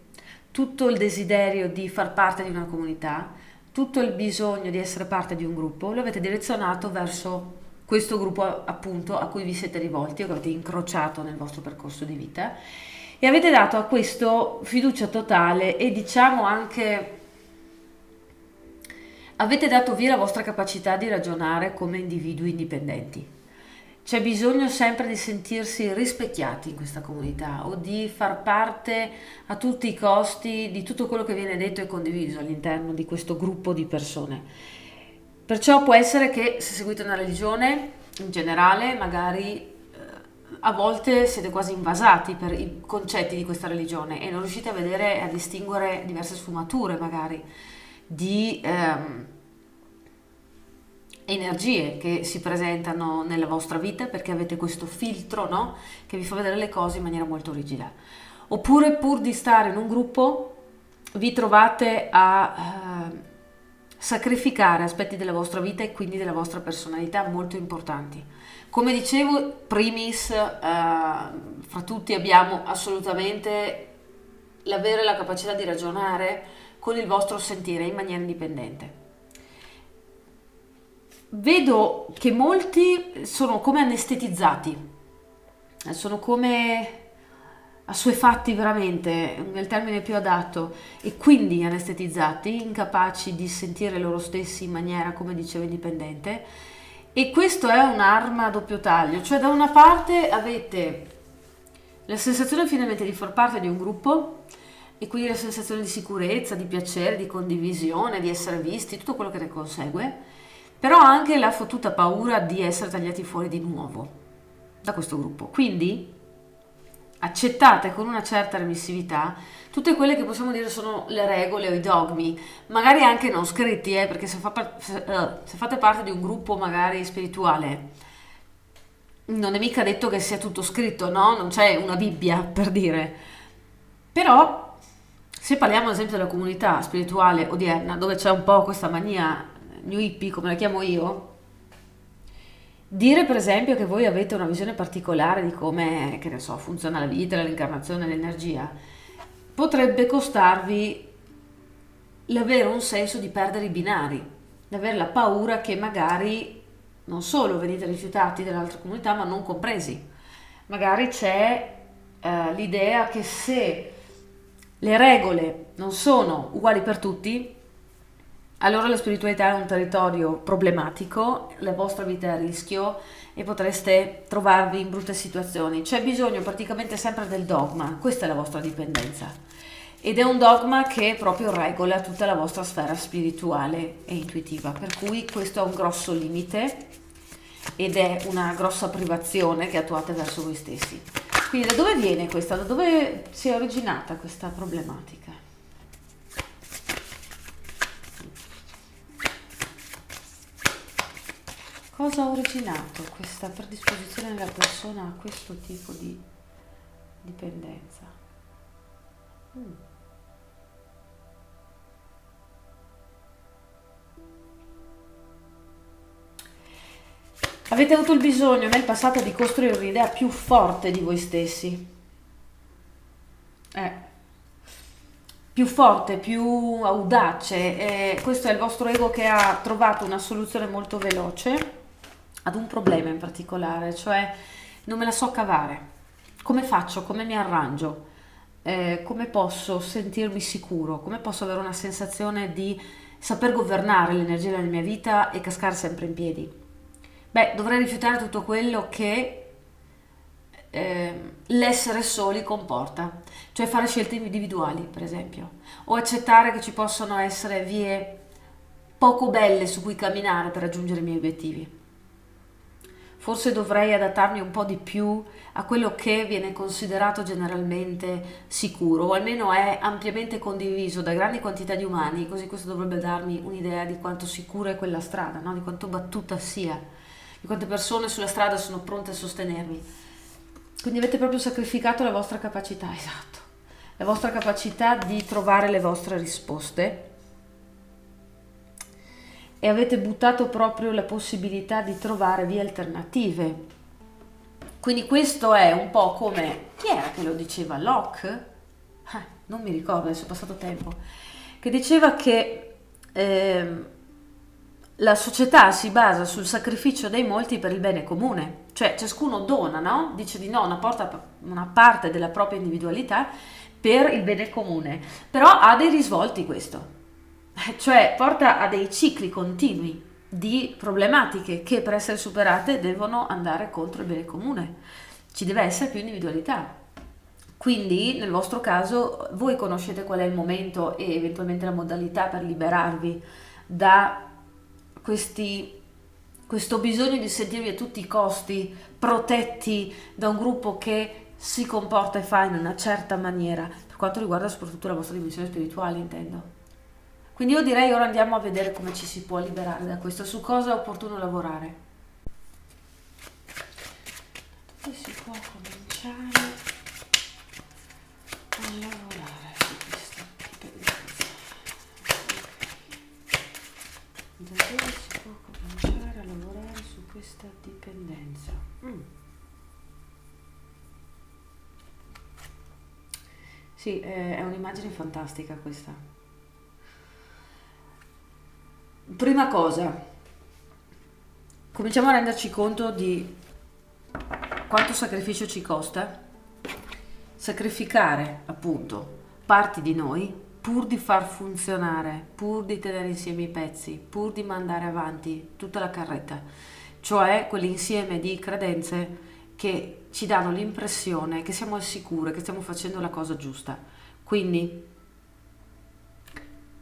tutto il desiderio di far parte di una comunità, tutto il bisogno di essere parte di un gruppo, lo avete direzionato verso questo gruppo appunto a cui vi siete rivolti o che avete incrociato nel vostro percorso di vita, e avete dato a questo fiducia totale e diciamo anche avete dato via la vostra capacità di ragionare come individui indipendenti. C'è bisogno sempre di sentirsi rispecchiati in questa comunità o di far parte a tutti i costi di tutto quello che viene detto e condiviso all'interno di questo gruppo di persone. Perciò può essere che se seguite una religione, in generale, magari a volte siete quasi invasati per i concetti di questa religione e non riuscite a vedere e a distinguere diverse sfumature magari di energie che si presentano nella vostra vita perché avete questo filtro, no? Che vi fa vedere le cose in maniera molto rigida. Oppure pur di stare in un gruppo vi trovate a sacrificare aspetti della vostra vita e quindi della vostra personalità molto importanti. Come dicevo, primis, fra tutti abbiamo assolutamente l'avere la capacità di ragionare con il vostro sentire in maniera indipendente. Vedo che molti sono come anestetizzati, sono come assuefatti veramente, è il termine più adatto, e quindi anestetizzati, incapaci di sentire loro stessi in maniera, come diceva, indipendente. E questo è un'arma a doppio taglio, cioè da una parte avete la sensazione finalmente di far parte di un gruppo e quindi la sensazione di sicurezza, di piacere, di condivisione, di essere visti, tutto quello che ne consegue, però anche la fottuta paura di essere tagliati fuori di nuovo da questo gruppo. Quindi accettate con una certa remissività tutte quelle che possiamo dire sono le regole o i dogmi, magari anche non scritti, perché se fate parte di un gruppo magari spirituale, non è mica detto che sia tutto scritto, no? Non c'è una Bibbia, per dire. Però, se parliamo ad esempio della comunità spirituale odierna, dove c'è un po' questa mania new hippie, come la chiamo io, dire per esempio che voi avete una visione particolare di come, che ne so, funziona la vita, l'incarnazione, l'energia, potrebbe costarvi l'avere un senso di perdere i binari, di avere la paura che magari non solo venite rifiutati dall'altra comunità, ma non compresi. Magari c'è l'idea che se le regole non sono uguali per tutti, allora la spiritualità è un territorio problematico, la vostra vita è a rischio e potreste trovarvi in brutte situazioni. C'è bisogno praticamente sempre del dogma, questa è la vostra dipendenza. Ed è un dogma che proprio regola tutta la vostra sfera spirituale e intuitiva, per cui questo è un grosso limite ed è una grossa privazione che attuate verso voi stessi. Quindi da dove viene questa? Da dove si è originata questa problematica? Cosa ha originato questa predisposizione della persona a questo tipo di dipendenza? Avete avuto il bisogno nel passato di costruire un'idea più forte di voi stessi. Più forte, più audace. Questo è il vostro ego che ha trovato una soluzione molto veloce ad un problema in particolare, cioè non me la so cavare. Come faccio? Come mi arrangio? Come posso sentirmi sicuro? Come posso avere una sensazione di saper governare l'energia della mia vita e cascare sempre in piedi? Beh, dovrei rifiutare tutto quello che l'essere soli comporta, cioè fare scelte individuali, per esempio, o accettare che ci possono essere vie poco belle su cui camminare per raggiungere i miei obiettivi. Forse dovrei adattarmi un po' di più a quello che viene considerato generalmente sicuro, o almeno è ampiamente condiviso da grandi quantità di umani, così questo dovrebbe darmi un'idea di quanto sicura è quella strada, no? Di quanto battuta sia, di quante persone sulla strada sono pronte a sostenermi. Quindi avete proprio sacrificato la vostra capacità, esatto, la vostra capacità di trovare le vostre risposte e avete buttato proprio la possibilità di trovare vie alternative. Quindi questo è un po' come, chi era che lo diceva? Locke? Non mi ricordo, adesso è passato tempo, che diceva che la società si basa sul sacrificio dei molti per il bene comune, cioè ciascuno dona, no? Dice di no una parte della propria individualità per il bene comune, però ha dei risvolti questo, cioè porta a dei cicli continui di problematiche che per essere superate devono andare contro il bene comune, ci deve essere più individualità. Quindi nel vostro caso voi conoscete qual è il momento e eventualmente la modalità per liberarvi da questo bisogno di sentirvi a tutti i costi protetti da un gruppo che si comporta e fa in una certa maniera, per quanto riguarda soprattutto la vostra dimensione spirituale, intendo. Quindi io direi ora andiamo a vedere come ci si può liberare da questo, su cosa è opportuno lavorare. Dove si può cominciare a lavorare su questa dipendenza? Da dove si può cominciare a lavorare su questa dipendenza? Sì, è un'immagine fantastica questa. Prima cosa, cominciamo a renderci conto di quanto sacrificio ci costa sacrificare appunto parti di noi pur di far funzionare, pur di tenere insieme i pezzi, pur di mandare avanti tutta la carretta, cioè quell'insieme di credenze che ci danno l'impressione che siamo al sicuro, che stiamo facendo la cosa giusta. Quindi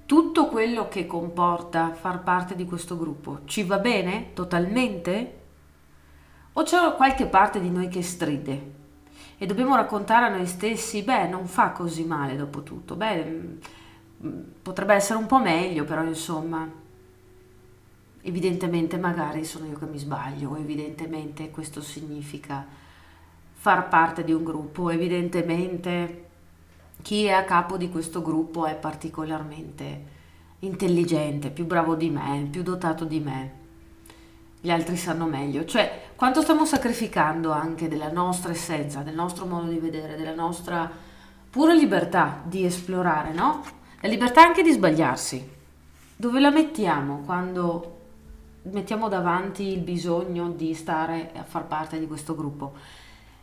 tutto quello che comporta far parte di questo gruppo ci va bene totalmente? O c'è qualche parte di noi che stride? E dobbiamo raccontare a noi stessi, beh, non fa così male dopo tutto, beh, potrebbe essere un po' meglio, però insomma, evidentemente magari sono io che mi sbaglio, evidentemente questo significa far parte di un gruppo, evidentemente chi è a capo di questo gruppo è particolarmente intelligente, più bravo di me, più dotato di me. Gli altri sanno meglio, cioè quanto stiamo sacrificando anche della nostra essenza, del nostro modo di vedere, della nostra pura libertà di esplorare, no? La libertà anche di sbagliarsi. Dove la mettiamo quando mettiamo davanti il bisogno di stare a far parte di questo gruppo?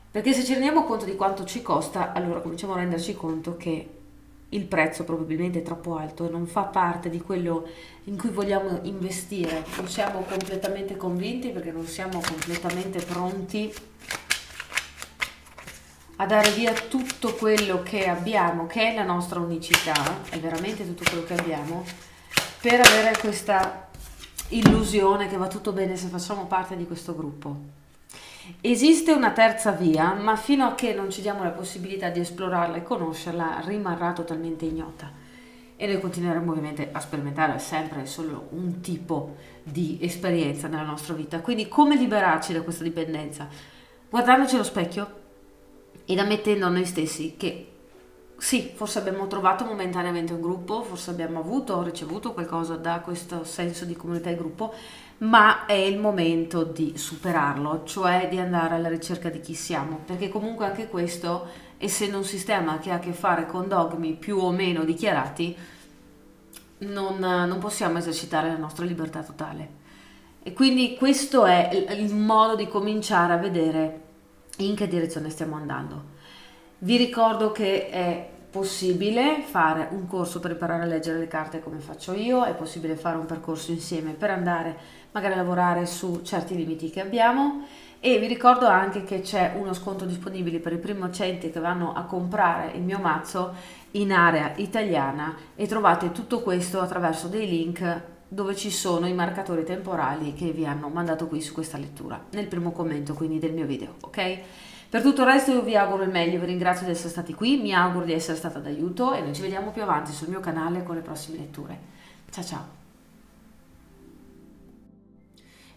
Perché se ci rendiamo conto di quanto ci costa, allora cominciamo a renderci conto che il prezzo probabilmente è troppo alto e non fa parte di quello in cui vogliamo investire. Non siamo completamente convinti perché non siamo completamente pronti a dare via tutto quello che abbiamo, che è la nostra unicità, è veramente tutto quello che abbiamo, per avere questa illusione che va tutto bene se facciamo parte di questo gruppo. Esiste una terza via, ma fino a che non ci diamo la possibilità di esplorarla e conoscerla, rimarrà totalmente ignota. E noi continueremo ovviamente a sperimentare sempre solo un tipo di esperienza nella nostra vita. Quindi come liberarci da questa dipendenza? Guardandoci allo specchio ed ammettendo a noi stessi che sì, forse abbiamo trovato momentaneamente un gruppo, forse abbiamo avuto o ricevuto qualcosa da questo senso di comunità e gruppo, ma è il momento di superarlo, cioè di andare alla ricerca di chi siamo, perché comunque anche questo, essendo un sistema che ha a che fare con dogmi più o meno dichiarati, non possiamo esercitare la nostra libertà totale. E quindi questo è il modo di cominciare a vedere in che direzione stiamo andando. Vi ricordo che è possibile fare un corso per imparare a leggere le carte come faccio io, è possibile fare un percorso insieme per andare magari a lavorare su certi limiti che abbiamo, e vi ricordo anche che c'è uno sconto disponibile per i primi 100 che vanno a comprare il mio mazzo in area italiana, e trovate tutto questo attraverso dei link dove ci sono i marcatori temporali che vi hanno mandato qui su questa lettura, nel primo commento quindi del mio video, ok? Per tutto il resto io vi auguro il meglio, vi ringrazio di essere stati qui, mi auguro di essere stata d'aiuto e noi ci vediamo più avanti sul mio canale con le prossime letture. Ciao ciao!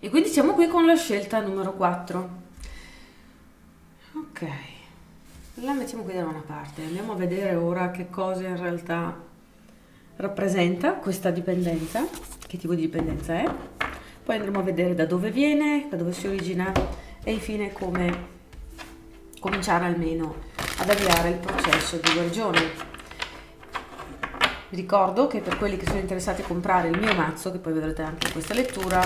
E quindi siamo qui con la scelta numero 4. Ok, la mettiamo qui da una parte, andiamo a vedere ora che cosa in realtà rappresenta questa dipendenza, che tipo di dipendenza è, poi andremo a vedere da dove viene, da dove si origina e infine come cominciare almeno ad avviare il processo di guarigione. Vi ricordo che per quelli che sono interessati a comprare il mio mazzo, che poi vedrete anche in questa lettura,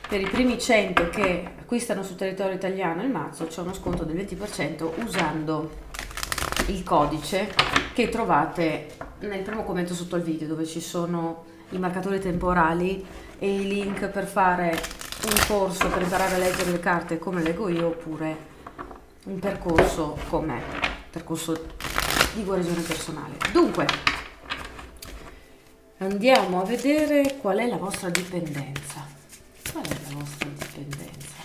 per i primi 100 che acquistano sul territorio italiano il mazzo c'è uno sconto del 20% usando il codice che trovate nel primo commento sotto il video, dove ci sono i marcatori temporali e i link per fare un corso per imparare a leggere le carte come leggo io, oppure un percorso come percorso di guarigione personale. Dunque, andiamo a vedere qual è la vostra dipendenza. Qual è la vostra dipendenza?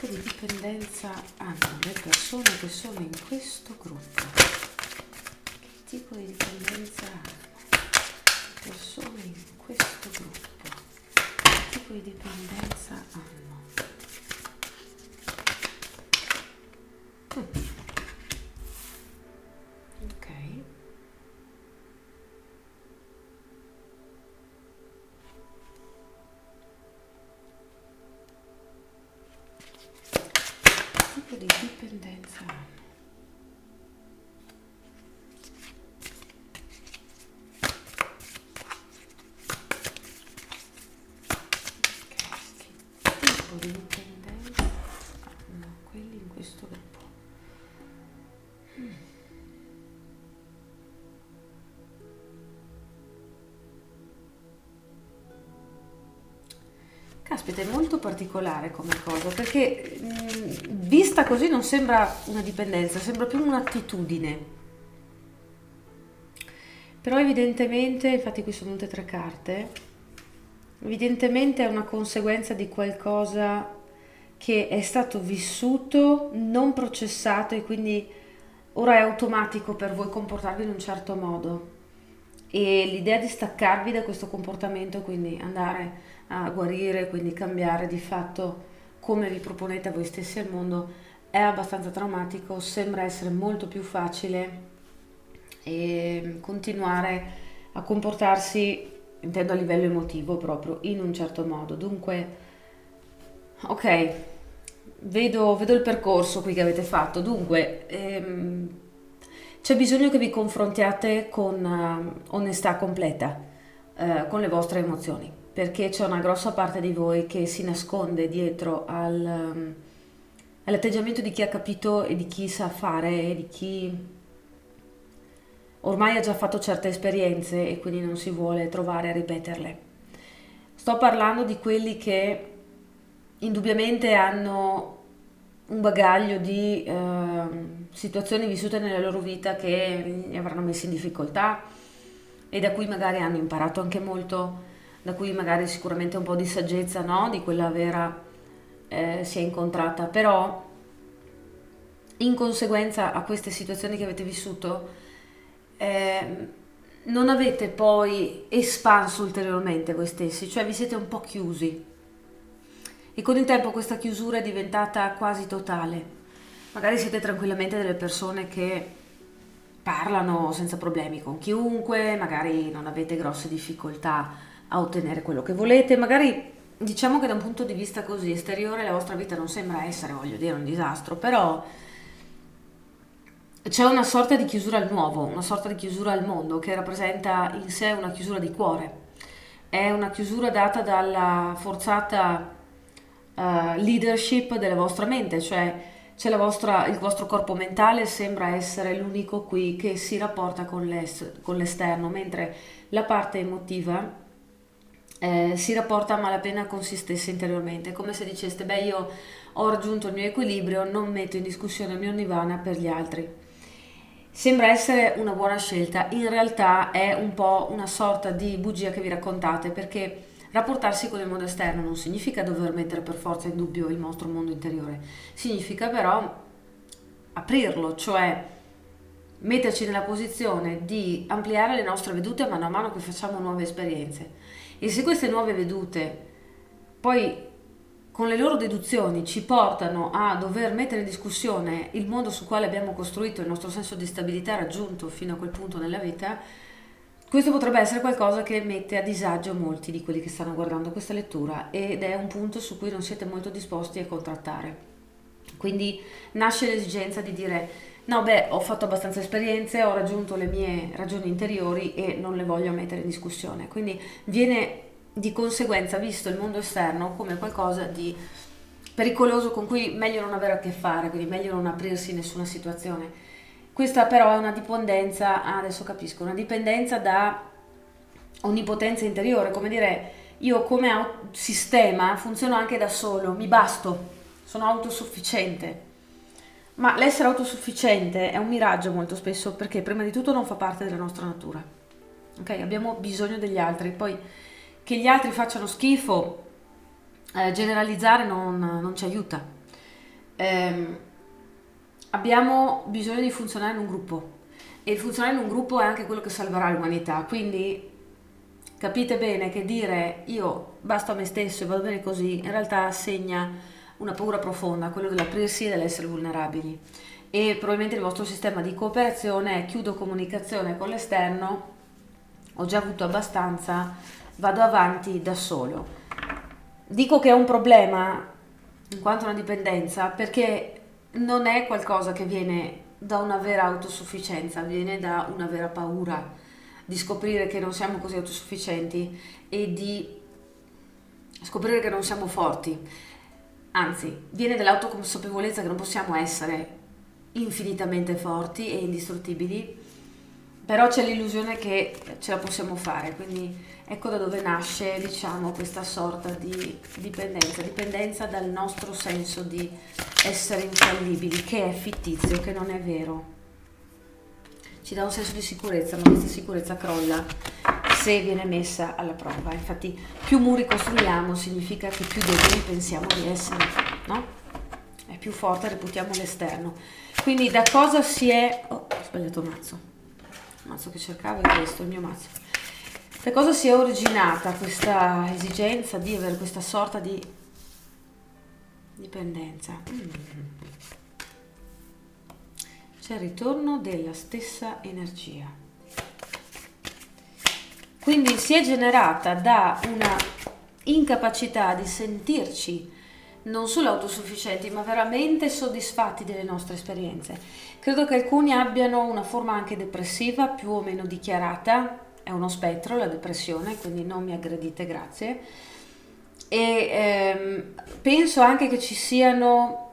Che di dipendenza hanno le persone che sono in questo gruppo? Che tipo di dipendenza hanno le persone in questo gruppo? Che tipo di dipendenza hanno? Ok. Tipo di dipendenza hanno? Che tipo di dipendenza hanno quelli in questo gruppo? Caspita, è molto particolare come cosa, perché vista così non sembra una dipendenza, sembra più un'attitudine. Però evidentemente, infatti qui sono tutte tre carte, evidentemente è una conseguenza di qualcosa che è stato vissuto, non processato e quindi ora è automatico per voi comportarvi in un certo modo. E l'idea di staccarvi da questo comportamento, quindi andare a guarire, quindi cambiare di fatto come vi proponete a voi stessi e al mondo, è abbastanza traumatico, sembra essere molto più facile e continuare a comportarsi, intendo a livello emotivo proprio, in un certo modo. Dunque, ok, vedo il percorso qui che avete fatto. Dunque, c'è bisogno che vi confrontiate con onestà completa, con le vostre emozioni, perché c'è una grossa parte di voi che si nasconde dietro all'atteggiamento di chi ha capito e di chi sa fare e di chi ormai ha già fatto certe esperienze e quindi non si vuole trovare a ripeterle. Sto parlando di quelli che indubbiamente hanno un bagaglio di situazioni vissute nella loro vita che li avranno messi in difficoltà e da cui magari hanno imparato anche molto, da cui magari sicuramente un po' di saggezza, no? Di quella vera si è incontrata, però in conseguenza a queste situazioni che avete vissuto non avete poi espanso ulteriormente voi stessi, cioè vi siete un po' chiusi e con il tempo questa chiusura è diventata quasi totale. Magari siete tranquillamente delle persone che parlano senza problemi con chiunque, magari non avete grosse difficoltà a ottenere quello che volete, magari diciamo che da un punto di vista così esteriore la vostra vita non sembra essere, voglio dire, un disastro, però c'è una sorta di chiusura al nuovo, una sorta di chiusura al mondo che rappresenta in sé una chiusura di cuore. È una chiusura data dalla forzata leadership della vostra mente, cioè il vostro corpo mentale sembra essere l'unico qui che si rapporta con l'esterno, mentre la parte emotiva si rapporta a malapena con se stessa interiormente. È come se diceste, beh, io ho raggiunto il mio equilibrio, non metto in discussione il mio nirvana per gli altri. Sembra essere una buona scelta, in realtà è un po' una sorta di bugia che vi raccontate, perché rapportarsi con il mondo esterno non significa dover mettere per forza in dubbio il nostro mondo interiore, significa però aprirlo, cioè metterci nella posizione di ampliare le nostre vedute mano a mano che facciamo nuove esperienze. E se queste nuove vedute poi con le loro deduzioni ci portano a dover mettere in discussione il modo sul quale abbiamo costruito il nostro senso di stabilità raggiunto fino a quel punto nella vita, questo potrebbe essere qualcosa che mette a disagio molti di quelli che stanno guardando questa lettura ed è un punto su cui non siete molto disposti a contrattare. Quindi nasce l'esigenza di dire no, beh, ho fatto abbastanza esperienze, ho raggiunto le mie ragioni interiori e non le voglio mettere in discussione. Quindi viene di conseguenza visto il mondo esterno come qualcosa di pericoloso con cui meglio non avere a che fare, quindi meglio non aprirsi in nessuna situazione. Questa però è una dipendenza, adesso capisco, una dipendenza da onnipotenza interiore, come dire, io come sistema funziono anche da solo, mi basto, sono autosufficiente. Ma l'essere autosufficiente è un miraggio molto spesso perché prima di tutto non fa parte della nostra natura. Ok? Abbiamo bisogno degli altri, poi che gli altri facciano schifo, generalizzare non ci aiuta. Abbiamo bisogno di funzionare in un gruppo e il funzionare in un gruppo è anche quello che salverà l'umanità, quindi capite bene che dire io basto a me stesso e vado bene così in realtà segna una paura profonda, quello dell'aprirsi e dell'essere vulnerabili, e probabilmente il vostro sistema di cooperazione è chiudo comunicazione con l'esterno, ho già avuto abbastanza, vado avanti da solo. Dico che è un problema in quanto una dipendenza perché non è qualcosa che viene da una vera autosufficienza, viene da una vera paura di scoprire che non siamo così autosufficienti e di scoprire che non siamo forti. Anzi, viene dall'autoconsapevolezza che non possiamo essere infinitamente forti e indistruttibili, però c'è l'illusione che ce la possiamo fare, quindi ecco da dove nasce, diciamo, questa sorta di dipendenza dal nostro senso di essere infallibili, che è fittizio, che non è vero. Ci dà un senso di sicurezza, ma questa sicurezza crolla se viene messa alla prova. Infatti più muri costruiamo significa che più deboli pensiamo di essere, no? E più forte reputiamo l'esterno. Quindi da cosa si è... Oh, ho sbagliato mazzo. Il mazzo che cercavo è questo, il mio mazzo. Da cosa si è originata questa esigenza di avere questa sorta di dipendenza? C'è il ritorno della stessa energia. Quindi si è generata da una incapacità di sentirci non solo autosufficienti, ma veramente soddisfatti delle nostre esperienze. Credo che alcuni abbiano una forma anche depressiva, più o meno dichiarata, è uno spettro la depressione, quindi non mi aggredite, grazie. E penso anche che ci siano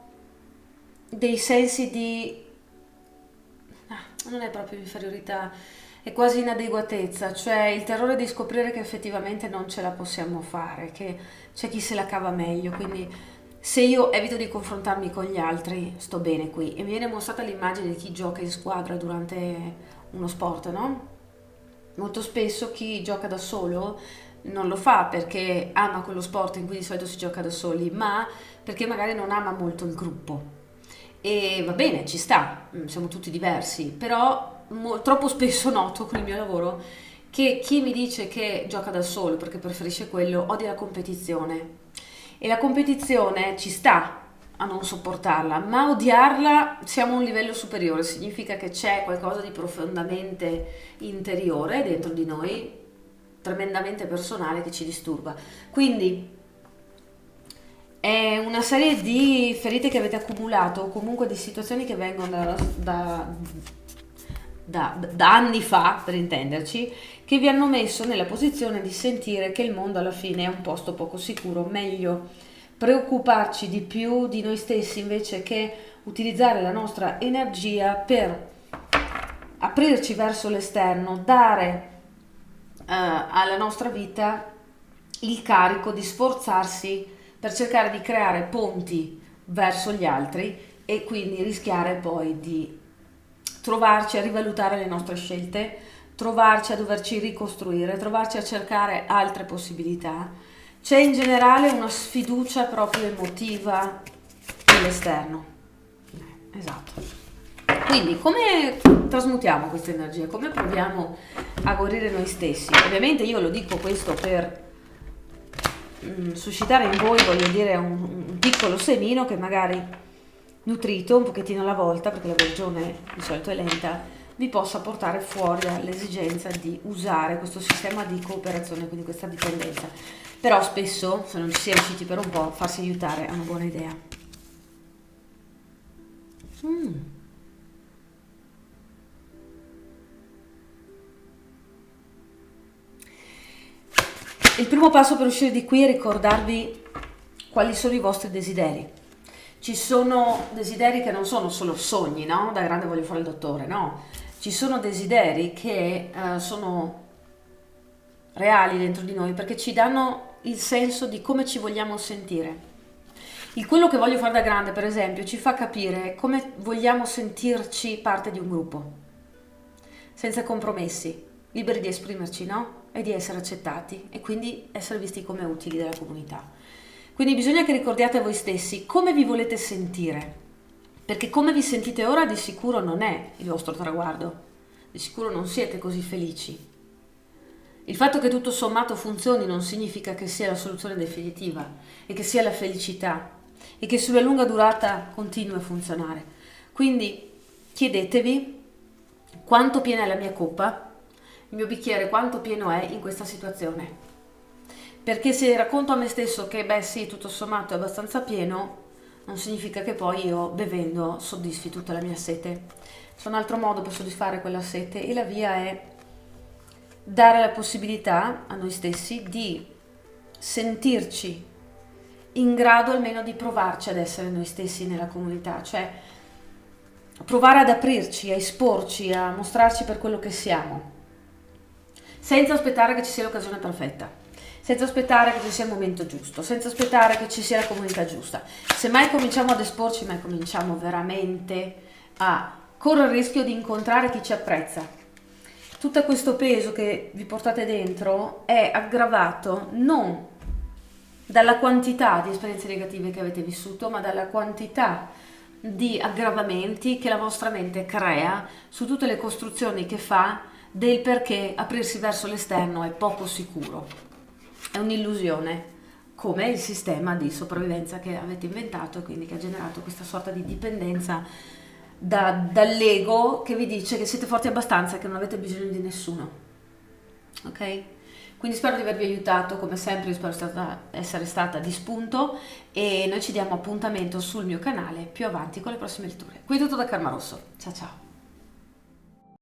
dei sensi di... non è proprio inferiorità, è quasi inadeguatezza, cioè il terrore di scoprire che effettivamente non ce la possiamo fare, che c'è chi se la cava meglio, quindi se io evito di confrontarmi con gli altri sto bene qui. E mi viene mostrata l'immagine di chi gioca in squadra durante uno sport, no? Molto spesso chi gioca da solo non lo fa perché ama quello sport in cui di solito si gioca da soli, ma perché magari non ama molto il gruppo. E va bene, ci sta, siamo tutti diversi, però troppo spesso noto con il mio lavoro che chi mi dice che gioca da solo perché preferisce quello odia la competizione. E la competizione ci sta a non sopportarla, ma odiarla siamo a un livello superiore, significa che c'è qualcosa di profondamente interiore dentro di noi, tremendamente personale, che ci disturba. Quindi è una serie di ferite che avete accumulato o comunque di situazioni che vengono da anni fa, per intenderci, che vi hanno messo nella posizione di sentire che il mondo alla fine è un posto poco sicuro, meglio preoccuparci di più di noi stessi invece che utilizzare la nostra energia per aprirci verso l'esterno, dare alla nostra vita il carico di sforzarsi per cercare di creare ponti verso gli altri e quindi rischiare poi di trovarci a rivalutare le nostre scelte, trovarci a doverci ricostruire, trovarci a cercare altre possibilità. C'è in generale una sfiducia proprio emotiva nell'esterno. Esatto. Quindi come trasmutiamo questa energia? Come proviamo a guarire noi stessi? Ovviamente io lo dico questo per suscitare in voi, voglio dire, un piccolo semino che magari nutrito un pochettino alla volta, perché la guarigione di solito è lenta, vi possa portare fuori dall'esigenza di usare questo sistema di cooperazione, quindi questa dipendenza. Però spesso, se non ci si è riusciti per un po', farsi aiutare è una buona idea. Il primo passo per uscire di qui è ricordarvi quali sono i vostri desideri. Ci sono desideri che non sono solo sogni, no? Da grande voglio fare il dottore, no? Ci sono desideri che sono reali dentro di noi perché ci danno il senso di come ci vogliamo sentire. Il quello che voglio fare da grande, per esempio, ci fa capire come vogliamo sentirci parte di un gruppo, senza compromessi, liberi di esprimerci, no? E di essere accettati e quindi essere visti come utili della comunità. Quindi bisogna che ricordiate a voi stessi come vi volete sentire, perché come vi sentite ora di sicuro non è il vostro traguardo, di sicuro non siete così felici. Il fatto che tutto sommato funzioni non significa che sia la soluzione definitiva e che sia la felicità e che sulla lunga durata continui a funzionare. Quindi chiedetevi quanto piena è la mia coppa, il mio bicchiere quanto pieno è in questa situazione. Perché se racconto a me stesso che beh sì, tutto sommato è abbastanza pieno, non significa che poi io bevendo soddisfi tutta la mia sete. C'è un altro modo per soddisfare quella sete e la via è dare la possibilità a noi stessi di sentirci in grado almeno di provarci ad essere noi stessi nella comunità, cioè provare ad aprirci, a esporci, a mostrarci per quello che siamo, senza aspettare che ci sia l'occasione perfetta, senza aspettare che ci sia il momento giusto, senza aspettare che ci sia la comunità giusta. Se mai cominciamo ad esporci, mai cominciamo veramente a correre il rischio di incontrare chi ci apprezza. Tutto questo peso che vi portate dentro è aggravato non dalla quantità di esperienze negative che avete vissuto, ma dalla quantità di aggravamenti che la vostra mente crea su tutte le costruzioni che fa del perché aprirsi verso l'esterno è poco sicuro. È un'illusione, come il sistema di sopravvivenza che avete inventato, quindi che ha generato questa sorta di dipendenza dall'ego che vi dice che siete forti abbastanza e che non avete bisogno di nessuno. Ok? Quindi spero di avervi aiutato, come sempre spero essere stata di spunto, e noi ci diamo appuntamento sul mio canale più avanti con le prossime letture. Qui è tutto da Karma Rosso. Ciao ciao!